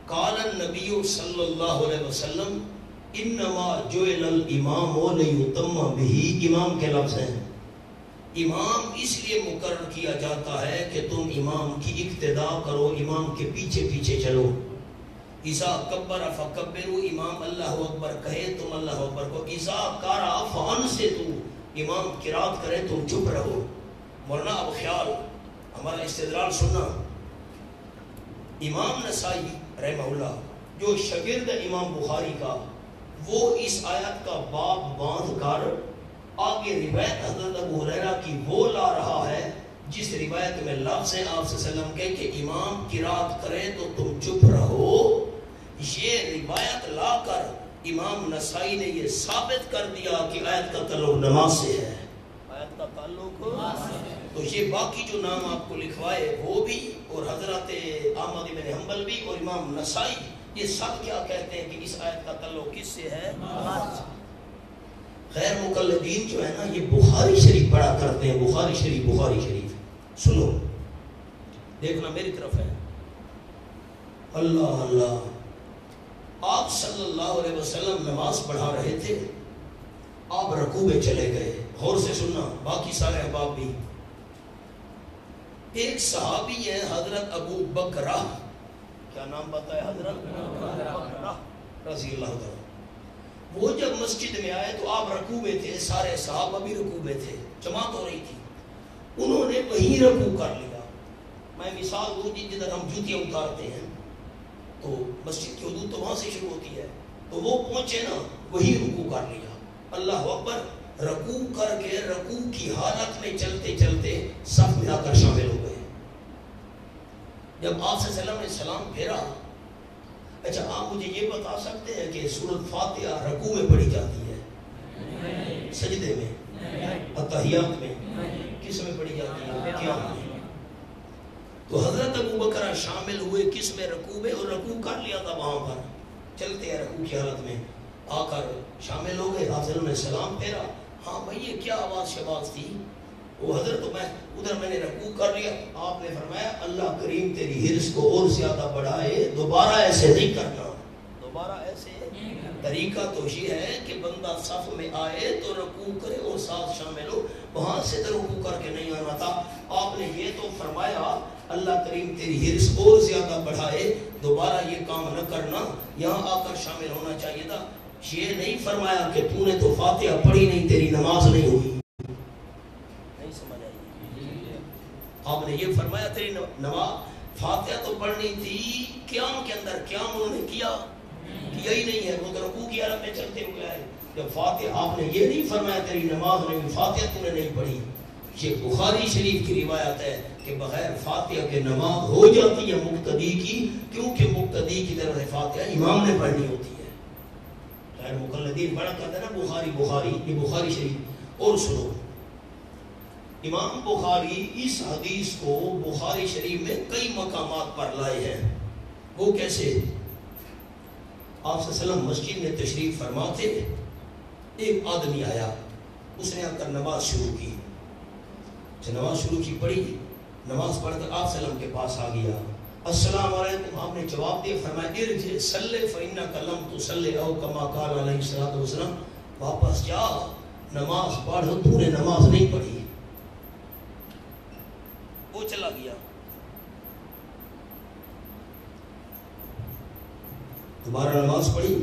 قال النبی صلی اللہ علیہ وسلم انما جعل الامام لیتم بہ. امام کے لفظ ہیں. امام اس لیے مقرر کیا جاتا ہے کہ تم امام کی اقتداء کرو، امام کے پیچھے پیچھے چلو. اذا کبر فکبروا، امام اللہ اکبر کہے تم اللہ اکبر کو. اذا قرأ فانصتوا، امام قرات کرے تم چپ رہو. ورنہ اب خیال ہمارا استدلال سننا. امام نسائی رحمہ اللہ جو شاگرد امام بخاری کا، وہ اس آیت کا باب باندھ کر آگے روایت حضرت ابو ہریرہ کی وہ لا رہا ہے جس روایت میں لفظ ہیں آپ صلی اللہ علیہ وسلم کے کہ امام قرات کرے تو تم چپ رہو. یہ روایت لا کر امام نسائی نے یہ ثابت کر دیا کہ آیت کا تعلق نماز سے ہے. آیت کا تعلق تو یہ باقی جو نام آپ کو لکھوائے وہ بھی، اور حضرت احمد بن حنبل بھی، اور امام نسائی، یہ سب کیا کہتے ہیں کہ اس آیت کا تعلق کس سے ہے؟ غیر مقلدین جو ہے نا، یہ بخاری شریف پڑھا کرتے ہیں. بخاری شریف سنو، دیکھنا میری طرف ہے. اللہ اللہ، آپ صلی اللہ علیہ وسلم نماز پڑھا رہے تھے، آپ رکوع میں چلے گئے. غور سے سننا، باقی سارے احباب بھی. ایک صحابی ہے حضرت ابو بکرہ، کیا نام بتایا؟ حضرت بکرہ رضی اللہ تعالیٰ. وہ جب مسجد میں آئے تو آپ رکوع میں تھے، سارے صحابہ بھی رکوع میں تھے، جماعت ہو رہی تھی. انہوں نے وہیں رکوع کر لیا. میں مثال دوں جی، جدھر ہم جوتیاں اتارتے ہیں تو مسجد کی حدود تو وہاں سے شروع ہوتی ہے، تو وہ پہنچے نا، وہی رکوع کر لیا. اللہ اکبر، رکوع کر کے رکوع کی حالت میں چلتے چلتے صف میں آ کر شامل ہو گئے. جب آپ صلی اللہ علیہ وسلم نے سلام پھیرا، اچھا آپ مجھے یہ بتا سکتے ہیں کہ سورۃ فاتحہ رکوع میں پڑھی جاتی ہے؟ سجدے میں؟ اتحیات میں؟ کس میں پڑھی جاتی ہے؟ قیام میں؟ تو حضرت ابو بکرہ شامل ہوئے کس میں؟ رکوع میں، اور رکوع کر لیا تھا وہاں پر. چلتے ہیں رکوع کی حالت میں، آ کر شامل ہو گئے. آپ صلی اللہ علیہ وسلم نے سلام پھیرا. ہاں بھائی یہ کیا آواز شباز تھی؟ وہ حضرت میں نے رکوع کر لیا. آپ نے فرمایا اللہ کریم تیری حرص کو اور زیادہ بڑھائے، دوبارہ ایسے نہیں کرنا. دوبارہ ایسے طریقہ تو یہ ہے کہ بندہ صف میں آئے تو رکوع کرے اور ساتھ شامل ہو، وہاں سے تو رکوع کر کے نہیں آنا تھا. آپ نے یہ تو فرمایا اللہ کریم تیری حرص اور زیادہ بڑھائے، دوبارہ یہ کام نہ کرنا، یہاں آ کر شامل ہونا چاہیے تھا. یہ نہیں فرمایا کہ تو نے تو فاتحہ پڑھی نہیں، تیری نماز نہیں ہوئی. نہیں سمجھ آئی؟ آپ نے یہ فرمایا تیری نماز، فاتحہ تو پڑھنی تھی. قیام کے اندر قیام انہوں نے کیا ہی نہیں ہے، وہ تو رکوع کی حالت میں چلتے ہوئے آئے. جب فاتحہ، آپ نے یہ نہیں فرمایا تیری نماز نہیں ہوئی، فاتحہ تو نے نہیں پڑھی. یہ بخاری شریف کی روایت ہے کہ بغیر فاتحہ کے نماز ہو جاتی ہے مقتدی کی، کیونکہ مقتدی کی طرف فاتحہ امام نے پڑھنی ہوتی ہے. غیر مقلدین بڑا کہتا ہے نا بخاری، یہ بخاری شریف. اور سنو، امام بخاری اس حدیث کو بخاری شریف میں کئی مقامات پر لائے ہیں. وہ کیسے؟ آپ صلی اللہ علیہ وسلم مسجد میں تشریف فرما تھے، ایک آدمی آیا، اس نے آ کر نماز شروع کی. نماز شروع کی، پڑھی، نماز پڑھ کر آپ صلی اللہ علیہ وسلم کے پاس آ گیا. السلام علیکم، آپ نے جواب دیا. فرمایا ارجع صلی فإنک لم تصلی او کما قال علیہ الصلوۃ والسلام، واپس جا، نماز پڑھ، تو نے نماز نہیں پڑھی. وہ چلا گیا. دوبارہ نماز پڑھی،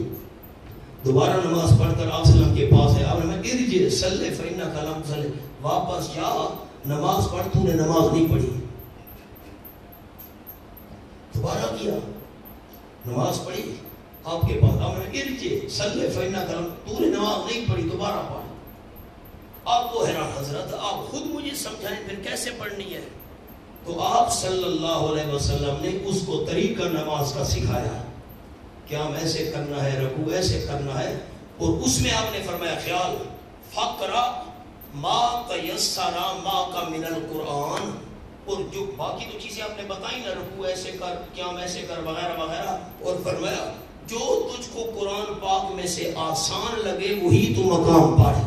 دوبارہ نماز پڑھ کر آپ صلی اللہ علیہ وسلم کے پاس ہے. آپ نے ارجع صلی فإنک لم تصلی، واپس جا، نماز پڑھ، تو نے نماز نہیں پڑھی. دوبارہ کیا، نماز پڑھی، آپ کے پاس ارجے صلی فینا کرم، تو نے نماز نہیں پڑھی دوبارہ پڑھ. آپ وہ حیران حضرت آپ خود مجھے سمجھائیں پھر کیسے پڑھنی ہے. تو آپ صلی اللہ علیہ وسلم نے اس کو طریقہ نماز کا سکھایا. قیام ایسے کرنا ہے، رکوع ایسے کرنا ہے. اور اس میں آپ نے فرمایا خیال فقرا ما تیسر معک من القرآن. اور جو باقی تو چیزیں آپ نے بتائی نا، رکوع ایسے کر، قیام ایسے کر، وغیرہ وغیرہ. اور فرمایا جو تجھ کو قرآن پاک میں سے آسان لگے وہی تو مقام پڑھ.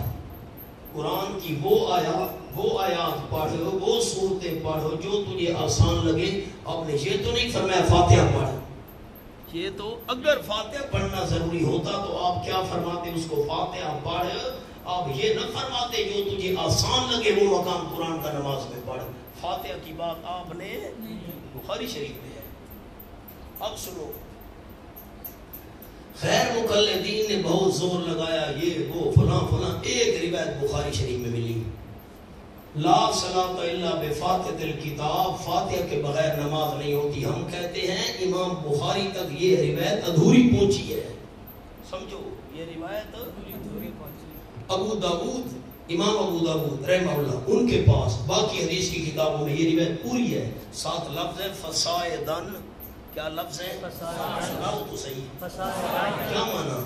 قرآن کی وہ آیات پڑھو، وہ صورتیں پڑھو جو تجھے آسان لگے. آپ نے یہ تو نہیں فرمایا فاتحہ پڑھ. یہ تو اگر فاتحہ پڑھنا ضروری ہوتا تو آپ کیا فرماتے؟ اس کو فاتحہ پڑھ. آپ یہ نہ فرماتے جو تجھے آسان لگے وہ مقام قرآن کا نماز میں پڑھ. فاتحہ کی بات آپ نے بخاری شریف میں ہے. اب سنو، خیر مقلدین نے بہت زور لگایا یہ وہ فلاں فلاں. ایک روایت بخاری شریف میں ملی، لا صلاۃ الا بفاتحۃ الکتاب، فاتحہ کے بغیر نماز نہیں ہوتی. ہم کہتے ہیں امام بخاری تک یہ روایت ادھوری پہنچی ہے. سمجھو یہ روایت ابو داؤد، امام ابو داؤد رحمہ اللہ ان کے پاس، باقی حدیث کی کتابوں میں یہ روایت پوری ہے. ساتھ لفظ ہے فصائدن. کیا لفظ ہے؟ سناؤ تو صحیح. کیا مانا؟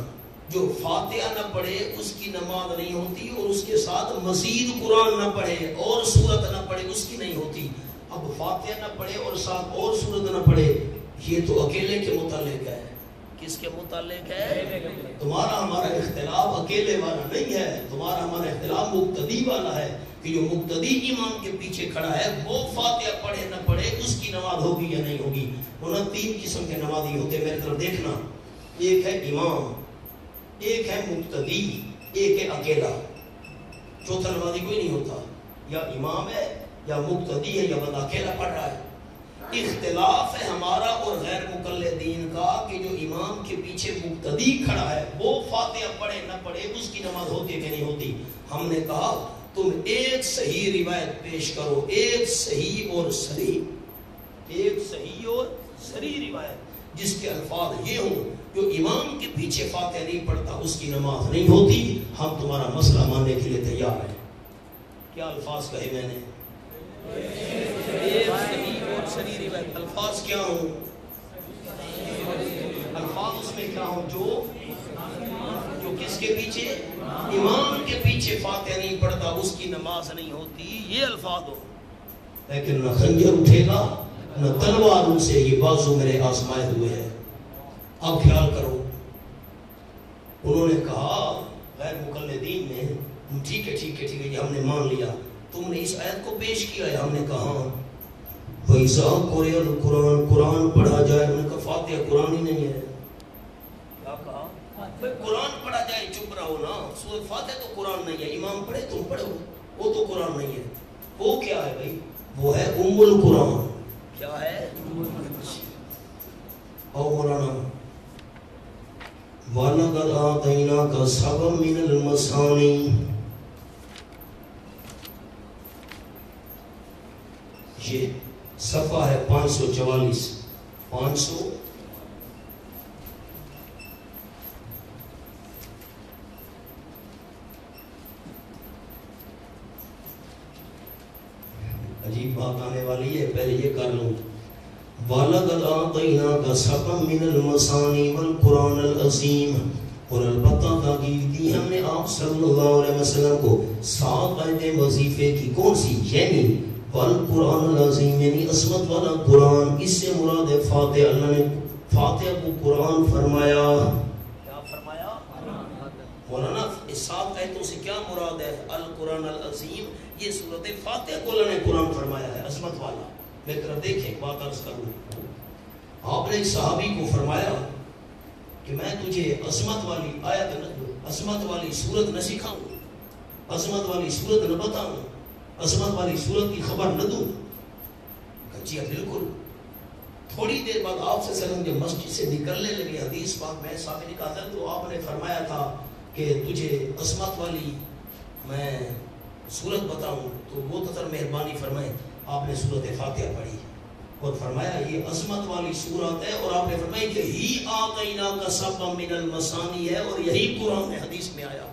جو فاتحہ نہ پڑھے اس کی نماز نہیں ہوتی، اور اس کے ساتھ مزید قرآن نہ پڑھے اور سورت نہ پڑھے اس کی نہیں ہوتی. اب فاتحہ نہ پڑھے اور ساتھ اور سورت نہ پڑھے، یہ تو اکیلے کے متعلق ہے. کس کے متعلق ہے؟ تمہارا ہمارا اختلاف اکیلے والا نہیں ہے، تمہارا ہمارا اختلاف مقتدی والا ہے کہ جو مقتدی امام کے پیچھے کھڑا ہے وہ فاتحہ پڑھے نہ پڑھے اس کی نماز ہوگی یا نہیں ہوگی. انہوں تین قسم کے نمازی ہوتے، میرے طرف دیکھنا. ایک ہے امام، ایک ہے مقتدی، ایک ہے اکیلا. چوتھا نمازی کوئی نہیں ہوتا، یا امام ہے یا مقتدی ہے یا بندہ اکیلا پڑھ رہا ہے. اختلاف ہے ہمارا اور غیر مقلدین کا کہ جو امام کے پیچھے مقتدی کھڑا ہے وہ فاتحہ پڑھے نہ پڑھے اس کی نماز ہوتی کہ نہیں ہوتی. ہم نے کہا تم ایک صحیح روایت پیش کرو، ایک صحیح اور صریح روایت جس کے الفاظ یہ ہوں جو امام کے پیچھے فاتحہ نہیں پڑھتا اس کی نماز نہیں ہوتی. ہم تمہارا مسئلہ ماننے کے لیے تیار ہیں. کیا الفاظ کہے میں نے؟ ایک صحیح اور صریح روایت. الفاظ کیا ہوں؟ الفاظ اس میں کیا ہوں جو کس کے پیچھے؟ امام کے پیچھے فاتحہ نہیں پڑھتا اس کی نماز نہیں ہوتی، یہ الفاظ ہو. لیکن نہ خنجر اٹھے گا نہ تلوار ان سے، یہ بازو میرے آزمائے ہوئے ہیں. اب خیال کرو، انہوں نے کہا غیر مقلدین نے ٹھیک ہے یہ ہم نے مان لیا، تم نے اس آیت کو پیش کیا ہے. ہم نے کہا وَإِذَا قُرِئَ الْقُرْآنُ، قرآن پڑھا جائے. انہوں نے کہا فاتحہ قرآن ہی نہیں ہے. کیا کہا؟ قرآن پڑھا جائے، چپ رہو نا. سورۃ فاتحہ تو قرآن نہیں ہے، امام پڑھے تم پڑھو، وہ تو قرآن نہیں ہے. وہ کیا ہے بھائی؟ وہ ہے ام القرآن. کیا ہے؟ او مولانا وَلَقَدْ آتَيْنَاكَ سَبْعًا مِنَ الْمَثَانِي، یہ صفحہ ہے 544. 500 عجیب بات آنے والی ہے، پہلے یہ کر لوں. وَلَقَدْ آتَيْنَاكَ سَبْعًا مِنَ الْمَثَانِي وَالْقُرْآنَ الْعَظِيمَ، اور البتہ تاکید دی ہم نے آپ صلی اللہ علیہ وسلم کو 7 آیتیں وظیفے کی. کون سی؟ یعنی والقرآن العظیم، یعنی عظمت والا قرآن. اس سے مراد ہے فاتحہ. اللہ نے فاتحہ کو قرآن فرمایا. کیا فرمایا؟ مولانا اس 7 آیتوں سے کیا مراد ہے؟ القرآن العظیم، یہ صورت فاتحہ کو اللہ نے قرآن فرمایا ہے، عظمت والا. میری طرف دیکھیں، ایک بات عرض کروں. آپ نے ایک صحابی کو فرمایا کہ میں تجھے عظمت والی آیت، عظمت والی صورت نہ سکھاؤں، عظمت والی صورت نہ بتاؤں، عظمت والی صورت کی خبر نہ دوں. جی بالکل. تھوڑی دیر بعد آپ سے وسلم جب مسجد سے نکلنے لگے، حدیث پاک میں صاحب نے کہا تھا تو آپ نے فرمایا تھا کہ تجھے عظمت والی میں صورت بتاؤں، تو وہ تذر مہربانی فرمائے. آپ نے صورت فاتحہ پڑھی. اور فرمایا یہ عظمت والی سورت ہے، اور آپ نے فرمایا یہی آتینا کا سبع من المثانی ہے، اور یہی قرآن حدیث میں آیا۔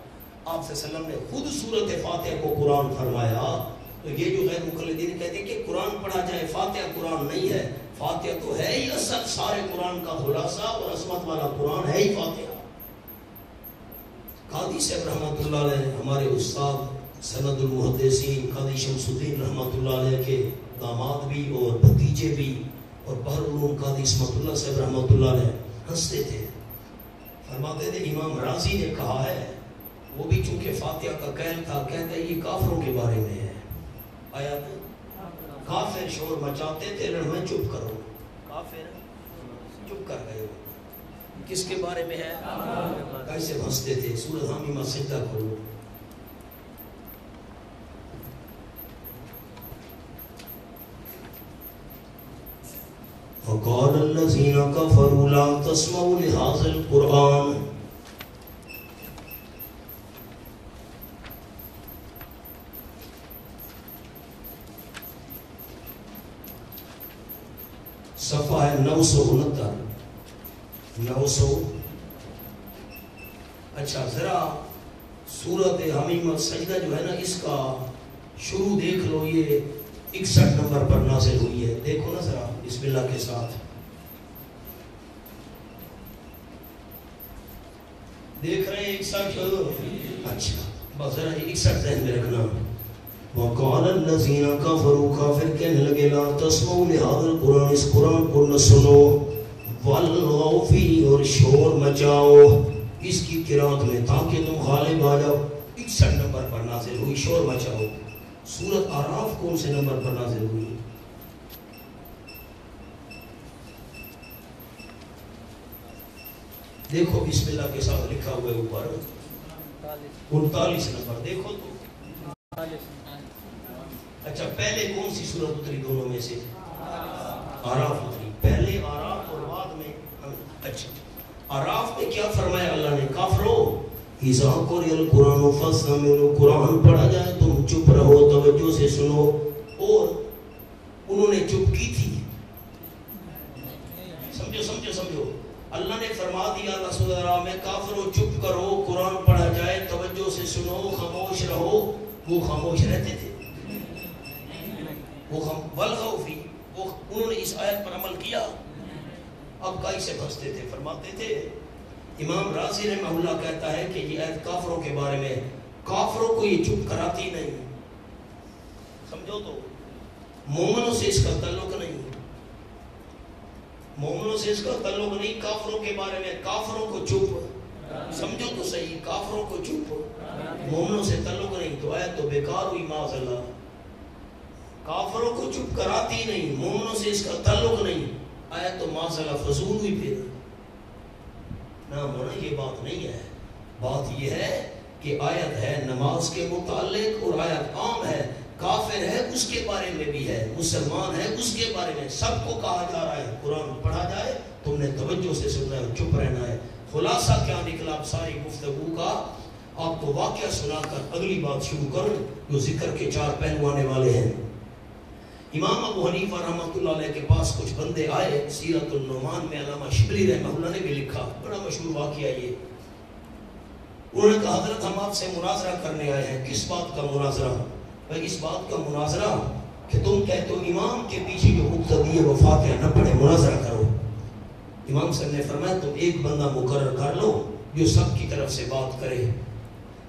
آپ صلی اللہ علیہ وسلم نے خود سورت فاتحہ کو قرآن فرمایا۔ تو یہ جو غیر مقلدین کہتے ہیں کہ قرآن پڑھا جائے فاتحہ قرآن نہیں ہے، فاتحہ تو ہے ہی اصل سارے قرآن کا خلاصہ، اور عظمت والا قرآن ہے ہی فاتحہ۔ قاضی صاحب رحمۃ اللہ علیہ ہمارے استاد سند المحدثین قاضی شمس الدین رحمۃ اللہ علیہ کے داماد بھی اور بھتیجے بھی، اور بحر العلوم قاضی عصمت اللہ صاحب رحمۃ اللہ علیہ ہنستے تھے، فرماتے تھے امام رازی نے کہا ہے، وہ بھی چونکہ فاتحہ کا قائل تھا، کہتا ہے یہ کافروں کے بارے میں ہے، آیات کافر شور مچاتے تھے، میں چپ کرو، کافر چپ کر گئے ہو، کس کے بارے میں ہے؟ کیسے ہنستے تھے۔ سورۃ حمیمہ سجدہ کھولو، وقال الذين كفروا لا تسمعوا لهذا القرآن صفحہ 969 900۔ اچھا ذرا سورۃ حمیمہ سجدہ جو ہے نا، اس کا شروع دیکھ لو، یہ 61 نمبر پر نازل ہوئی ہے، دیکھو نا ذرا بسم اللہ کے ساتھ، دیکھ رہے ہیں 61؟ اچھا بس ذرا 61 ذہن میں رکھنا۔ وقال الذين كفروا کافر کہنے لگے لا تسمعوا لهذا القرآن، اس قرآن کو نہ سنو، والغوا فيه، اور شور مچاؤ اس کی قرات میں تاکہ تم غالب آ جاؤ۔ 61 نمبر پر نازل ہوئی، شور مچاؤ۔ سورۃ اعراف کون سے نمبر پر نازل ہوئی؟ دیکھو بسم اللہ کے ساتھ لکھا ہوا ہے اوپر 39 نمبر، دیکھو تو۔ اچھا پہلے کون سی سورت اتری دونوں میں سے؟ اعراف اتری، پہلے اعراف اور بعد میں۔ اچھا اعراف میں کیا فرمایا اللہ نے؟ کافرو اذا قرئ القرآن فاستمعوا، قرآن پڑھا جائے تم چپ رہو، توجہ سے سنو، اور انہوں نے چپ کی تھی۔ سمجھو سمجھو سمجھو، اللہ نے فرما دیا رسول اللہ میں کافرو چپ کرو، قرآن پڑھا جائے توجہ سے سنو، خاموش رہو، وہ خاموش رہتے تھے، وہ والغوا فی، وہ انہوں نے اس آیت پر عمل کیا۔ اب کائی سے بھنستے تھے، فرماتے تھے امام رازی رحمہ اللہ کہتا ہے کہ یہ آیت کافروں کے بارے میں، کافروں کو یہ چپ کراتی نہیں، سمجھو تو، مومنوں سے اس کا تعلق نہیں، مومنوں سے اس کا تعلق نہیں، کافروں کے بارے میں، کافروں کو چپ، سمجھو تو صحیح، کافروں کو چپ، مومنوں سے تعلق نہیں، تو آیت تو بیکار ہوئی معاذ اللہ۔ کافروں کو چپ کراتی نہیں، مومنوں سے اس کا تعلق نہیں، آیت تو معاذ اللہ فضول ہوئی۔ پھر نہ مونا یہ بات نہیں ہے، بات یہ ہے کہ آیت ہے نماز کے متعلق، اور آیت عام ہے، کافر ہے اس کے بارے میں بھی ہے، مسلمان ہے اس کے بارے میں، سب کو کہا جا رہا ہے قرآن پڑھا جائے، تم نے توجہ سے سننا ہے اور چپ رہنا ہے۔ خلاصہ کیا نکلا اب ساری گفتگو کا؟ آپ کو واقعہ سنا کر اگلی بات شروع کروں، جو ذکر کے 4 پہلو آنے والے ہیں۔ امام ابو حنیفہ رحمۃ اللہ علیہ کے پاس کچھ بندے آئے، سیرت النعمان میں علامہ شبلی رحمہ اللہ نے بھی لکھا، بڑا مشہور واقعہ یہ۔ انہوں نے کہا حضرت ہم آپ سے مناظرہ کرنے آئے ہیں۔ کس بات کا مناظرہ؟ بھائی اس بات کا مناظرہ کہ تم کہتے ہو امام کے پیچھے جو مقتدی ہے وہ فاتحہ نہ پڑھے، مناظرہ کرو۔ امام صاحب نے فرمایا تم ایک بندہ مقرر کر لو جو سب کی طرف سے بات کرے،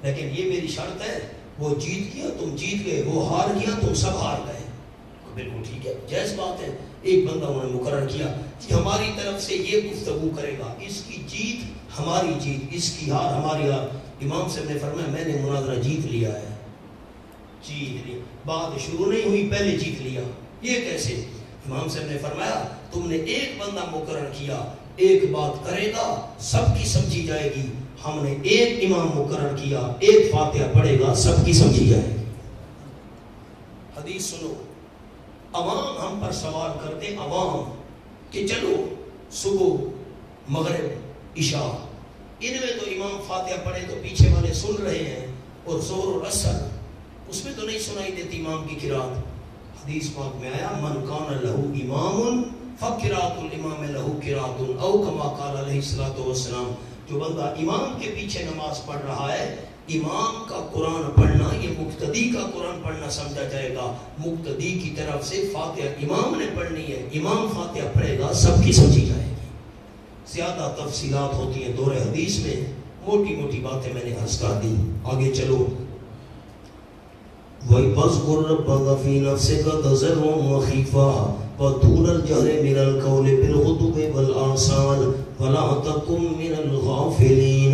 لیکن یہ میری شرط ہے، وہ جیت گیا تم جیت گئے، وہ ہار گیا تم سب ہار گئے۔ بالکل ٹھیک ہے، جائز بات ہے۔ ایک بندہ انہوں نے مقرر کیا کہ ہماری طرف سے یہ گفتگو کرے گا، اس کی جیت ہماری جیت، اس کی ہار ہماری ہار۔ امام صاحب نے فرمایا میں نے مناظرہ جیت لیا ہے، جیت لیا، بات شروع نہیں ہوئی پہلے جیت لیا۔ یہ کیسے؟ امام صاحب نے فرمایا تم نے ایک بندہ مقرر کیا، ایک بات کرے گا سب کی سمجھی جائے گی، ہم نے ایک امام مقرر کیا، ایک فاتحہ پڑھے گا سب کی سمجھی جائے گی۔ حدیث سنو، عوام ہم پر سوال کرتے، عوام کہ چلو صبح مغرب عشاء ان میں تو امام فاتحہ پڑھے تو پیچھے والے سن رہے ہیں، اور ظہر اور عصر اس میں تو نہیں سنائی دیتی امام کی قرات۔ حدیث پاک میں آیا من کان لہو امام فقرات الامام لہو قرات او کما قال علیہ الصلوۃ والسلام. جو بندہ امام کے پیچھے نماز پڑھ رہا ہے، امام کا قرآن پڑھنا یہ مقتدی کا قرآن پڑھنا سمجھا جائے گا. مقتدی کی طرف سے فاتحہ امام نے پڑھنی ہے، امام فاتحہ پڑھے گا، سب کی سمجھی جائے گی. زیادہ تفصیلات ہوتی ہیں دور حدیث میں، موٹی موٹی باتیں میں نے عرض کر دی. آگے چلو. وَاذْكُرْ رَبَّكَ فِي نَفْسِكَ تَضَرُّعًا وَخِيفَةً وَدُونَ الْجَهْرِ مِنَ الْقَوْلِ بِالْغُدُوِّ وَالْآصَالِ وَلَا تَكُن مِّنَ الْغَافِلِينَ.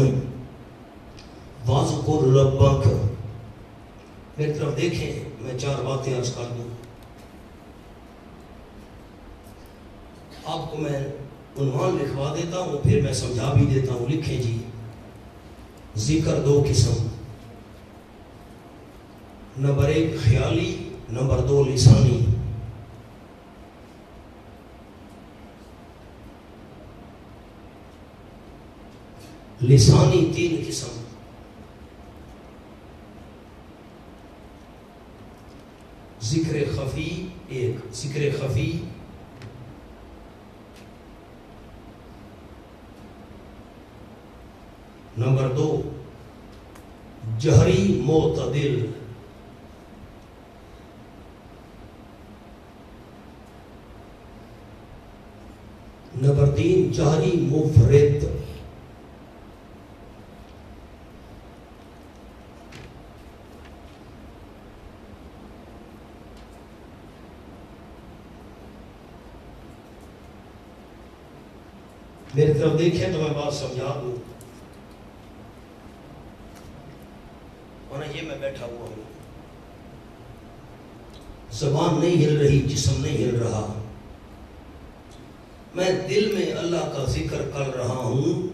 وَاذْكُرْ رَبَّكَ، میری طرف دیکھیں، میں 4 باتیں عرض کر دوں. آپ کو میں عنوان لکھوا دیتا ہوں، پھر میں سمجھا بھی دیتا ہوں. لکھیں جی. ذکر 2 قسم، نمبر 1 خیالی، نمبر 2 لسانی. لسانی 3 قسم. ذکر خفی 1، ذکر خفی نمبر 2 جہری معتدل. نمبر 3 جہری مفرد. میری طرف دیکھیں تو میں بات سمجھا دوں. یہ میں بیٹھا ہوا ہوں، زبان نہیں ہل رہی، جسم نہیں ہل رہا، میں دل میں اللہ کا ذکر کر رہا ہوں،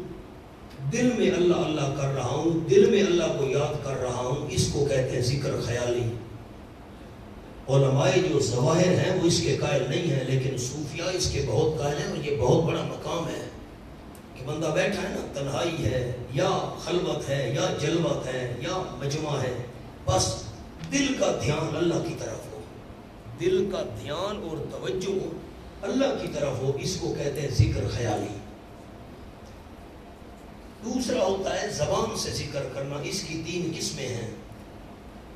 دل میں اللہ اللہ کر رہا ہوں، دل میں اللہ کو یاد کر رہا ہوں. اس کو کہتے ہیں ذکر خیالی. علماء جو ظواہر ہیں وہ اس کے قائل نہیں ہیں، لیکن صوفیاء اس کے بہت قائل ہیں. اور یہ بہت بڑا مقام ہے کہ بندہ بیٹھا ہے نا، تنہائی ہے یا خلوت ہے یا جلوت ہے یا مجمع ہے، بس دل کا دھیان اللہ کی طرف ہو، دل کا دھیان اور توجہ اللہ کی طرف ہو. اس کو کہتے ہیں ذکر خیالی. دوسرا ہوتا ہے زبان سے ذکر کرنا. اس کی 3 قسمیں ہیں.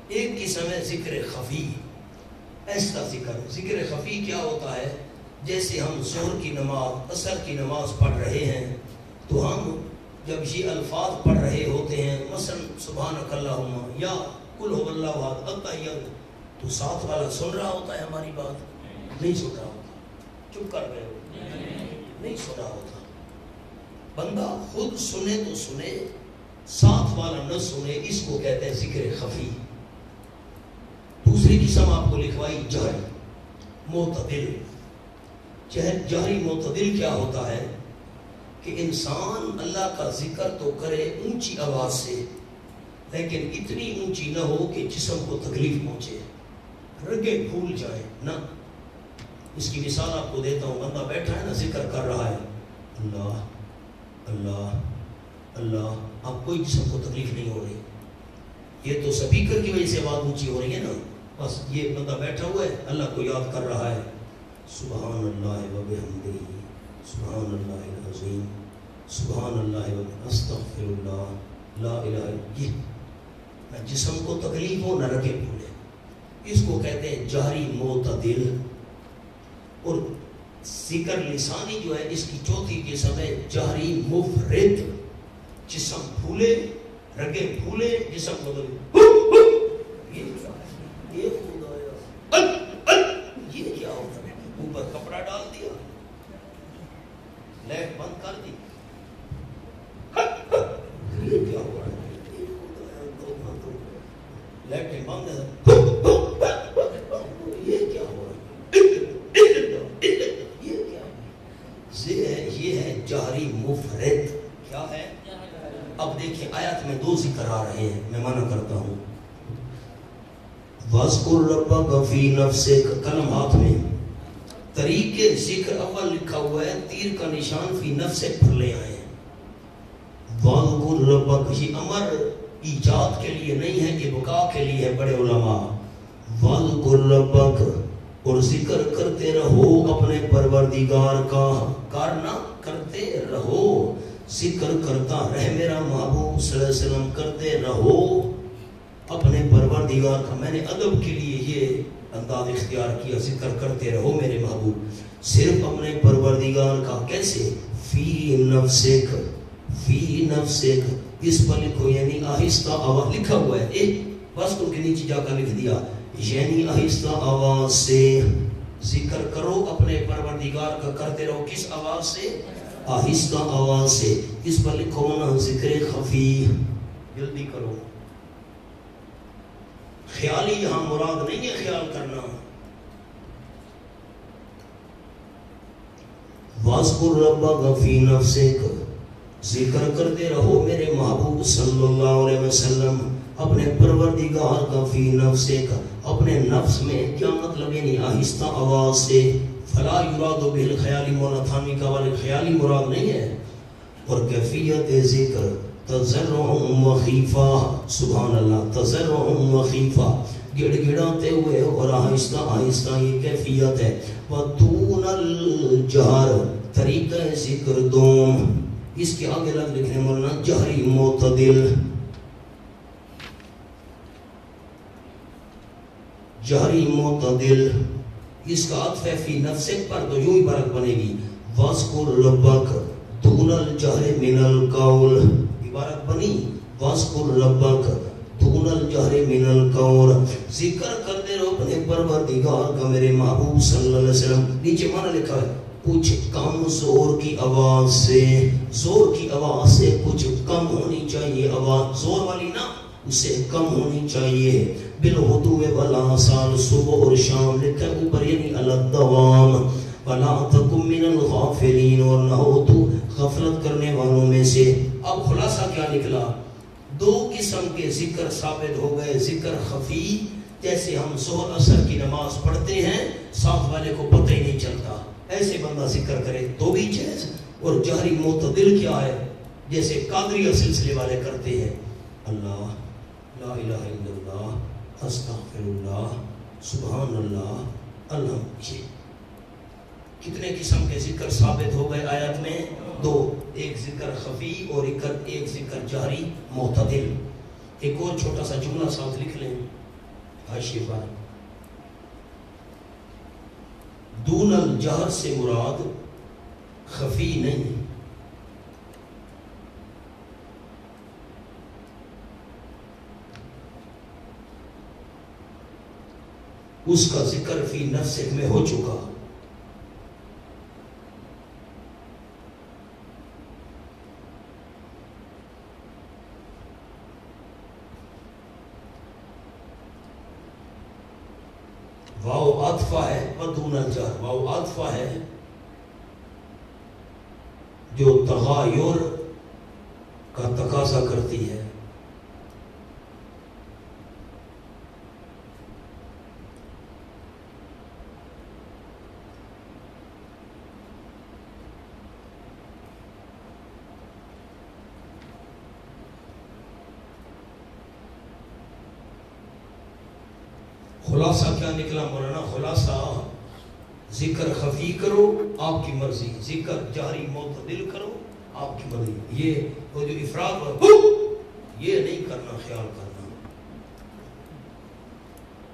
ایک قسم ہے ذکر خفی، ایسا ذکر. ذکر خفی کیا ہوتا ہے؟ جیسے ہم ظہر کی نماز، عصر کی نماز پڑھ رہے ہیں تو ہم جب یہ الفاظ پڑھ رہے ہوتے ہیں، مثلا سبحانک اللہم یا قل هو اللہ احد التحیات، تو ساتھ والا سن رہا ہوتا ہے ہماری بات؟ نہیں سن رہا ہوتا. چپ کر گئے ہو؟ نہیں سن رہا ہوتا. بندہ خود سنے تو سنے، ساتھ والا نہ سنے. اس کو کہتے ہیں ذکر خفی. دوسری قسم آپ کو لکھوائی جہری معتدل. جہری معتدل کیا ہوتا ہے کہ انسان اللہ کا ذکر تو کرے اونچی آواز سے، لیکن اتنی اونچی نہ ہو کہ جسم کو تکلیف پہنچے، رگیں پھول جائیں نہ. اس کی مثال آپ کو دیتا ہوں. بندہ بیٹھا ہے نا، ذکر کر رہا ہے اللہ اللہ اللہ، اب کوئی جسم کو تکلیف نہیں ہو رہی. یہ تو سپیکر کی وجہ سے آواز اونچی ہو رہی ہے نا. بس یہ بندہ بیٹھا ہوا ہے، اللہ کو یاد کر رہا ہے، سبحان اللہ و بحمدہ، سبحان اللہ العظیم، سبحان اللہ و استغفر اللہ لا الہ الا. یہ نہ جسم کو تکلیف ہو نہ رگیں پھولے. اس کو کہتے ہیں جہری معتدل. اور ذکر لسانی جو ہے، اس کی 4تھی قسم ہے جہری مفرد. جسم پھولے، رگیں پھولے، جسم کو یہ کیا ہوتا ہے؟ اوپر کپڑا ڈال دیا، لائٹ بند کر دی، یہ کیا ہوا ہے؟ لائٹیں بند ہے، یہ کیا ہوا ہے؟ یہ ہے جہری مفرد. کیا ہے؟ اب دیکھیں آیات میں 2 ذکر آ رہے ہیں، میں منع کرتا ہوں. وَاذْكُرْ رَبَّكَ فِي نَفْسِكَ، قلم ہاتھ میں. طریقے ذکر اول لکھا ہوا ہے، تیر کا نشان فی نفسک پر لے آئے ہیں. وَاذْكُرْ رَبَّكَ، یہ امر ایجاد کے لیے نہیں ہے، یہ بقا کے لیے ہے. بڑے علماء وَاذْكُرْ رَبَّكَ اور ذکر کرتے رہو اپنے پروردگار کا، کرنا کرتے رہو، ذکر کرتا رہ میرا محبوب صلی اللہ علیہ وسلم، کرتے رہو اپنے پروردگار کا۔ میں نے ادب کے لیے یہ انداز اختیار کیا، ذکر کرتے رہو میرے محبوب، صرف اپنے پروردگار کا۔ کیسے؟ فی نفسک، فی نفسک، اس پر لکھو یعنی آہستہ آواز، لکھا ہوا ہے بس تم کے نیچے جا کر لکھ دیا، یعنی آہستہ آواز سے ذکر کرو اپنے پروردگار کا، کرتے رہو کس آواز سے؟ آہستہ آواز سے۔ اس پر لکھو نا ذکر خفی، جلدی کرو، خیالی یہاں مراد نہیں ہے خیال کرنا۔ وَاذْكُرْ رَبَّكَ فِي نَفْسِكَ، ذکر کرتے رہو میرے محبوب صلی اللہ علیہ وسلم اپنے پروردگار کا، فی نفسک، اپنے نفس میں۔ کیا مطلب؟ یعنی آہستہ آواز سے۔ فلا یراد بالخیال، مولا تھانوی کا والے خیالی مراد نہیں ہے۔ اور کیفیت ذکر تضرع و خیفہ، سبحان اللہ، تضرع و خیفہ، گڑ گڑاتے ہوئے اور آہستہ آہستہ، یہ کیفیت ہے۔ وَدُونَ الْجَهْرِ، طریقہ ذکر دوم، اس کے آگے لگ لکھنے مولانا جہری معتدل، جہری معتدل، اس کا عطف ہے فی نفسک پر، تو یوں ہی برق بنے گی، وَاذْكُرْ رَبَّكَ دُونَ الْجَهْرِ مِنَ الْقَوْلِ، عبارت بنی وَاذْكُرْ رَبَّكَ دُونَ الْجَهْرِ مِنَ الْقَوْلِ، ذکر کرتے رہو اپنے پروردگار کا میرے محبوب صلی اللہ علیہ وسلم۔ نیچے معنی لکھا ہے کچھ کم زور کی آواز سے، زور کی آواز سے کچھ کم ہونی چاہیے آواز، زور والی نہ، اسے کم ہونی چاہیے۔ بالغدو والآصال، صبح اور شام، لکھا ہے اوپر یعنی الدوام۔ ولا تکن من الغافلین، اور نہ ہو تو غفلت کرنے والوں میں سے۔ اب خلاصہ کیا نکلا؟ دو قسم کے ذکر ثابت ہو گئے، ذکر خفی، جیسے ہم ظہر عصر کی نماز پڑھتے ہیں ساتھ والے کو پتہ ہی نہیں چلتا، ایسے بندہ ذکر کرے تو بھی جائز۔ اور جہری معتدل کیا ہے؟ جیسے قادریہ سلسلے والے کرتے ہیں، اللہ لا الہ الا اللہ، استغفر اللہ، سبحان اللہ، الحمد۔ کتنے قسم کے ذکر ثابت ہو گئے آیت میں؟ دو، ایک ذکر خفی اور ایک ذکر جہری معتدل۔ ایک اور چھوٹا سا جملہ ساتھ لکھ لیں حاشیے پر، دون الجہر سے مراد خفی نہیں، اس کا ذکر فی نفسک میں ہو چکا۔ واو عطفہ ہے، ودون الجہر، واو عطفہ ہے جو تغایر کا تقاضا کرتی ہے۔ خلاصہ کیا نکلا مولانا؟ خلاصہ ذکر خفی کرو آپ کی مرضی، ذکر جہری معتدل کرو آپ کی مرضی۔ یہ وہ جو افراط یہ نہیں کرنا، خیال کرنا۔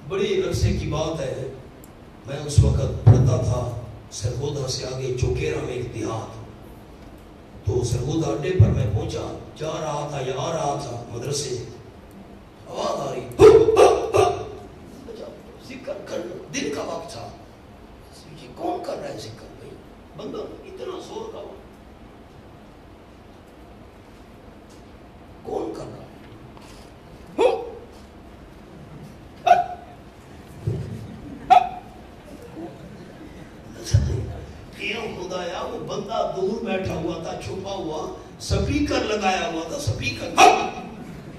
بڑی عرصے کی بات ہے، میں اس وقت پڑھتا تھا سرگودا سے آگے چوکیرا میں ایک دیہات، تو سرگودا اڈے پر میں پہنچا، جا رہا تھا یا آ رہا تھا مدرسے، آواز آ رہی، دن کا وقت تھا، یہ کون کر رہا ہے ذکر؟ بھائی بندہ اتنا زور کا کون کر رہا ہے؟ خدایا وہ بندہ دور بیٹھا ہوا تھا، چھپا ہوا، سپیکر لگایا ہوا تھا،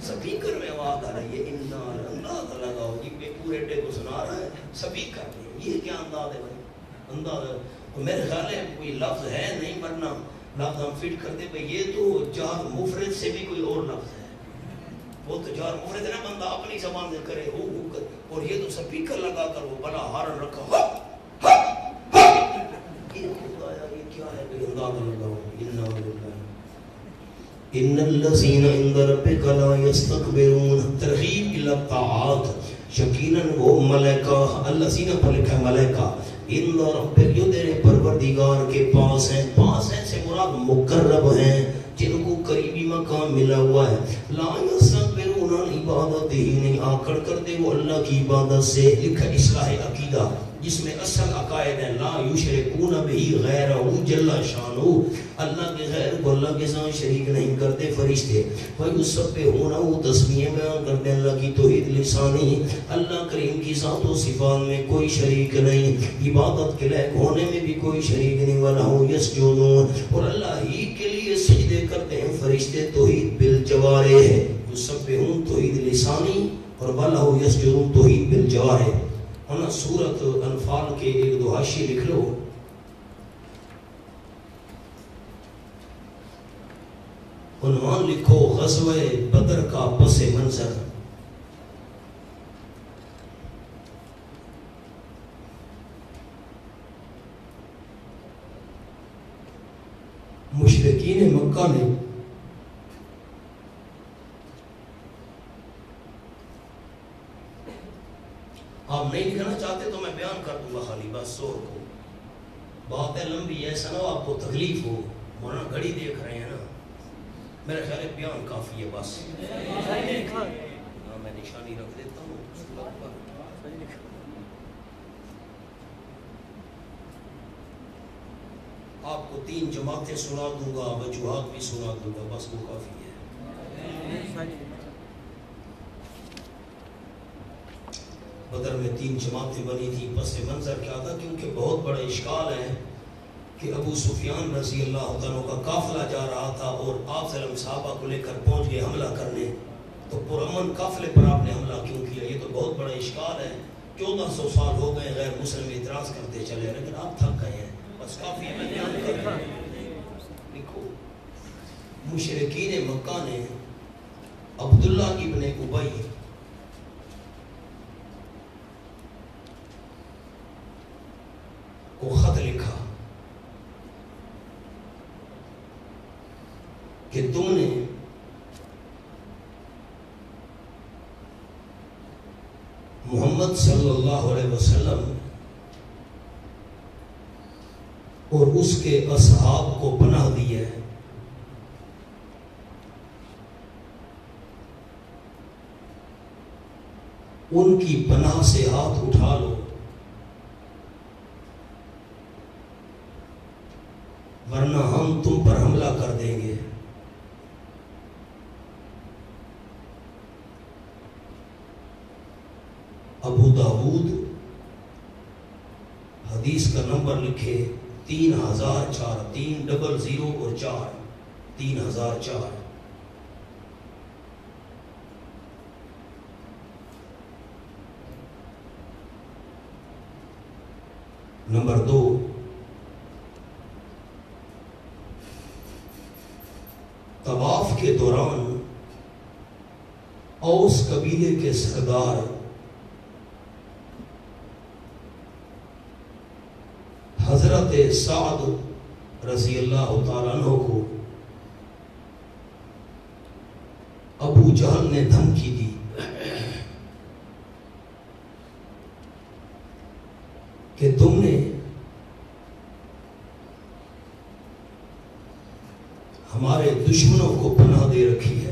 سپیکر میں آواز آ رہی ہے، انداز لگاؤ جی، پورے ڈے کو سنا رہا ہے سپیکر میں۔ یہ کیا انداز ہے بھائی؟ انداز ہے تو میرے خیال ہے کوئی لفظ ہے نہیں، ورنہ لفظ ہم فٹ کرتے بھائی یہ تو جار مفرد سے بھی کوئی اور لفظ ہے، وہ تو جار مفرد ہے نا، بندہ اپنی زبان میں کرے ہو کر، اور یہ تو سپیکر لگا کر وہ بڑا ہارن رکھا ہو خدایا یہ کیا ہے کہ اندازہ لگاؤ. ان الذین عند ربک لا یستکبرون ترغیب الی الطاعات. یقیناً وہ ملائکہ الذین پر لکھا ہے ملائکہ عند ربک جو تیرے پروردگار کے پاس ہیں. پاس ہیں سے مراد مقرب ہیں جن کو قریبی مقام ملا ہوا ہے. لا یستکبرون عن عبادتہ نہیں آکڑ کرتے وہ اللہ کی عبادت سے. لکھا اصلاح عقیدہ جس میں اصل عقائد ہیں. لا یشرکون بہ غیرہ جل شانہ اللہ کے غیر کو اللہ کے ساتھ شریک نہیں کرتے فرشتے. وَيُسَبِّحُونَهُ تسبیح بیان کرتے اللہ کی توحید لسانی. اللہ کریم کی ذات و صفات میں کوئی شریک نہیں, عبادت کے لائق ہونے میں بھی کوئی شریک نہیں. وَلَهُ يَسْجُدُونَ اور اللہ ہی کے لیے سجدے کرتے ہیں فرشتے. توحید بالجوارح ہے. یسبحون توحید لسانی اور وَلَهُ يَسْجُدُونَ توحید بالجوارح. اور سورۃ انفال کے ایک دو حاشیے لکھ لو. عنوان لکھو غزوہ بدر کا پس منظر. مشرکین مکہ نے آپ نہیں لکھنا چاہتے تو میں بیان کر دوں گا خالی بس سور کو. باتیں لمبی ایسا نہ آپ کو تکلیف ہو. مولانا گھڑی دیکھ رہے ہیں نا, میرا خیال ہے بیان کافی ہے بس. میں نشانی رکھ دیتا ہوں. آپ کو 3 جماعتیں سنا دوں گا, وجوہات بھی سنا دوں گا, بس وہ کافی ہے. بدر میں 3 جماعتیں بنی تھی. پس منظر کیا تھا کیونکہ بہت بڑا اشکال ہے کہ ابو سفیان رضی اللہ عنہ کا قافلہ جا رہا تھا اور آپ صلی اللہ علیہ وسلم صحابہ کو لے کر پہنچ گئے حملہ کرنے. تو پرامن قافلے پر آپ نے حملہ کیوں کیا؟ یہ تو بہت بڑا اشکال ہے. 1400 سال ہو گئے غیر مسلم اعتراض کرتے چلے, لیکن آپ تھک گئے ہیں. بس کافی ہے, میں بیان کر رہا ہوں. لکھو مشرکین مکہ نے عبداللہ ابن ابی کو خط لکھا کہ تم نے محمد صلی اللہ علیہ وسلم اور اس کے اصحاب کو پناہ دی ہے. ان کی پناہ سے ہاتھ اٹھا لو ورنہ ہم تم پر حملہ کر دیں گے. ابو داود حدیث کا نمبر لکھے 3004 300 اور 4 3004. نمبر 2 طواف کے دوران اوس قبیلے کے سردار حضرت سعد رضی اللہ تعالیٰ عنہ کو ابو جہل نے دھمکی دی کہ تم نے ہمارے دشمنوں کو پناہ دے رکھی ہے.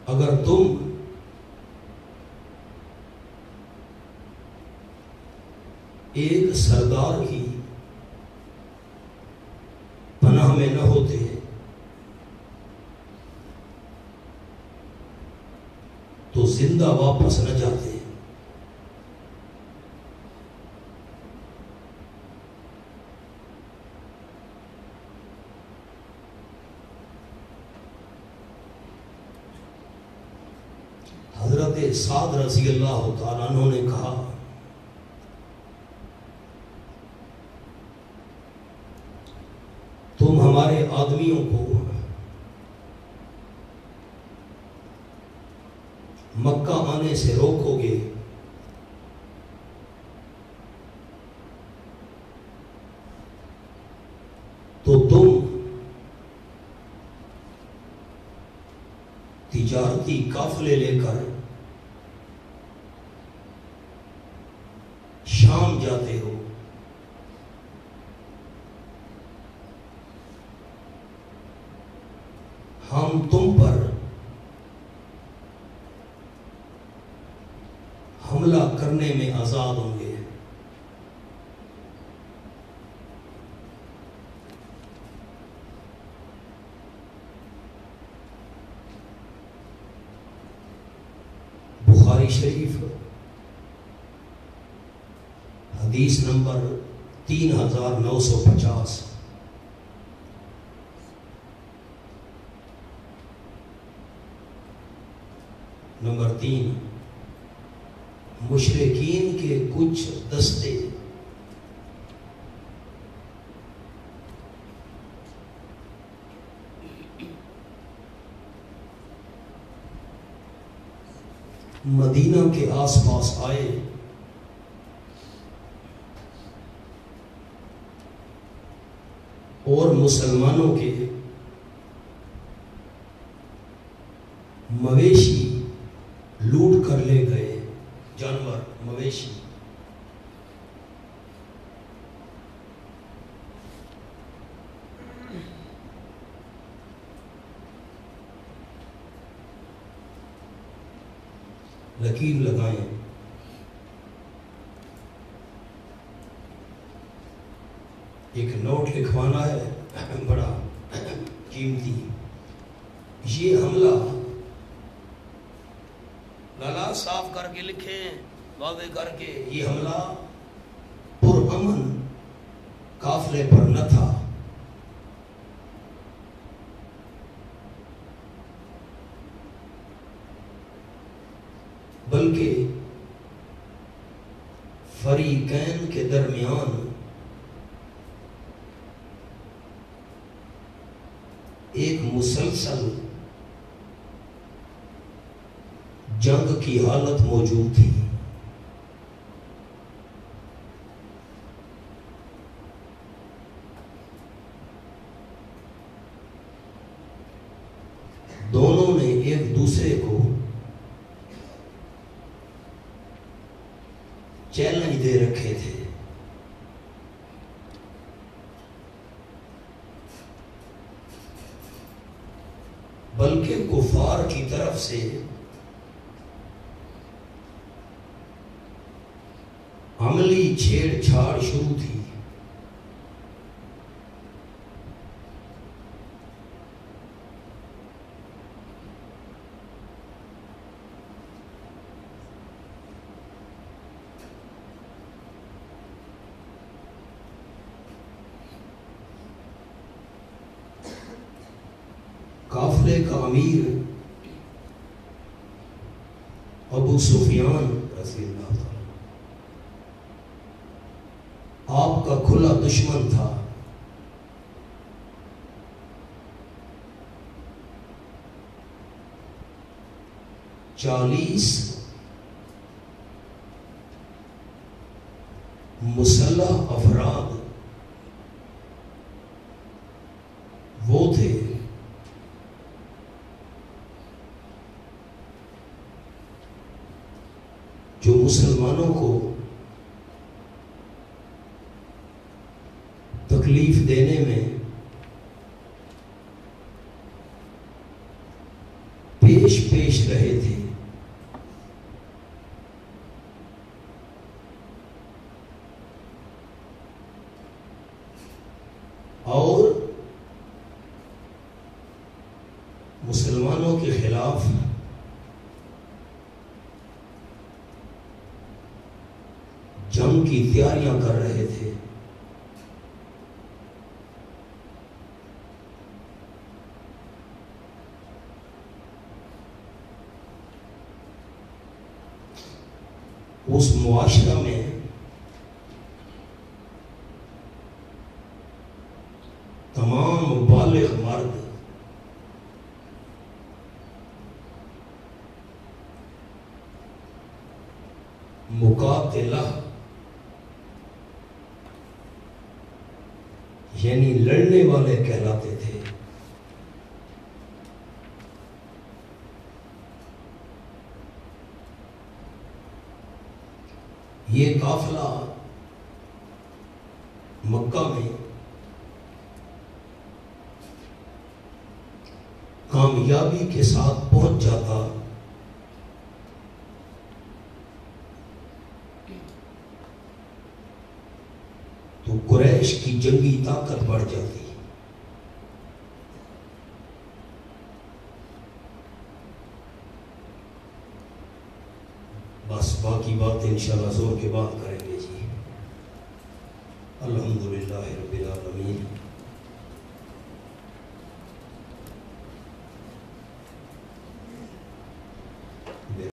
اگر تم ایک سردار کی پناہ میں نہ ہوتے تو زندہ واپس نہ جاتے. حضرت سعد رضی اللہ تعالیٰ عنہ نے کہا تم ہمارے آدمیوں کو مکہ آنے سے روکو گے تو تم تجارتی قافلے لے کر شام جاتے ہو، ہم تم پر حملہ کرنے میں آزاد ہوں گے۔ بخاری شریف حدیث نمبر 3950۔ نمبر 3، مشرکین کے کچھ دستے مدینہ کے آس پاس آئے اور مسلمانوں کے مویشی لوٹ کر لے گئے، جانور مویشی۔ لکیر لگائیں، ایک نوٹ لکھوانا ہے بڑا قیمتی۔ یہ حملہ لالا صاف کر کے لکھیں، واضح کر کے، یہ حملہ پرامن قافلے پر نہ تھا، بلکہ فریقین کے درمیان ایک مسلسل جنگ کی حالت موجود تھی۔ دونوں نے ایک دوسرے کو چیلنج دے رکھے تھے، بلکہ کفار کی طرف سے عملی چھیڑ چھاڑ شروع تھی۔ قافلے کا امیر ابو سفیان رضی اللہ تعالی آپ کا کھلا دشمن تھا۔ چالیس مسلح افراد وہ تھے جو مسلمانوں کو تکلیف دینے میں پیش رہے تھے۔ اور مسلمانوں کے خلاف جنگ کی تیاریاں کر رہے تھے۔ اس معاشرہ میں تمام بالغ مرد مقاتلہ یعنی لڑنے والے کہلاتے تھے۔ یہ قافلہ مکہ میں کامیابی کے ساتھ پہنچ جاتا تو قریش کی جنگی طاقت بڑھ جاتی۔ بس باقی بات انشاءاللہ زور کے بعد کریں گے جی۔ الحمدللہ رب العالمین۔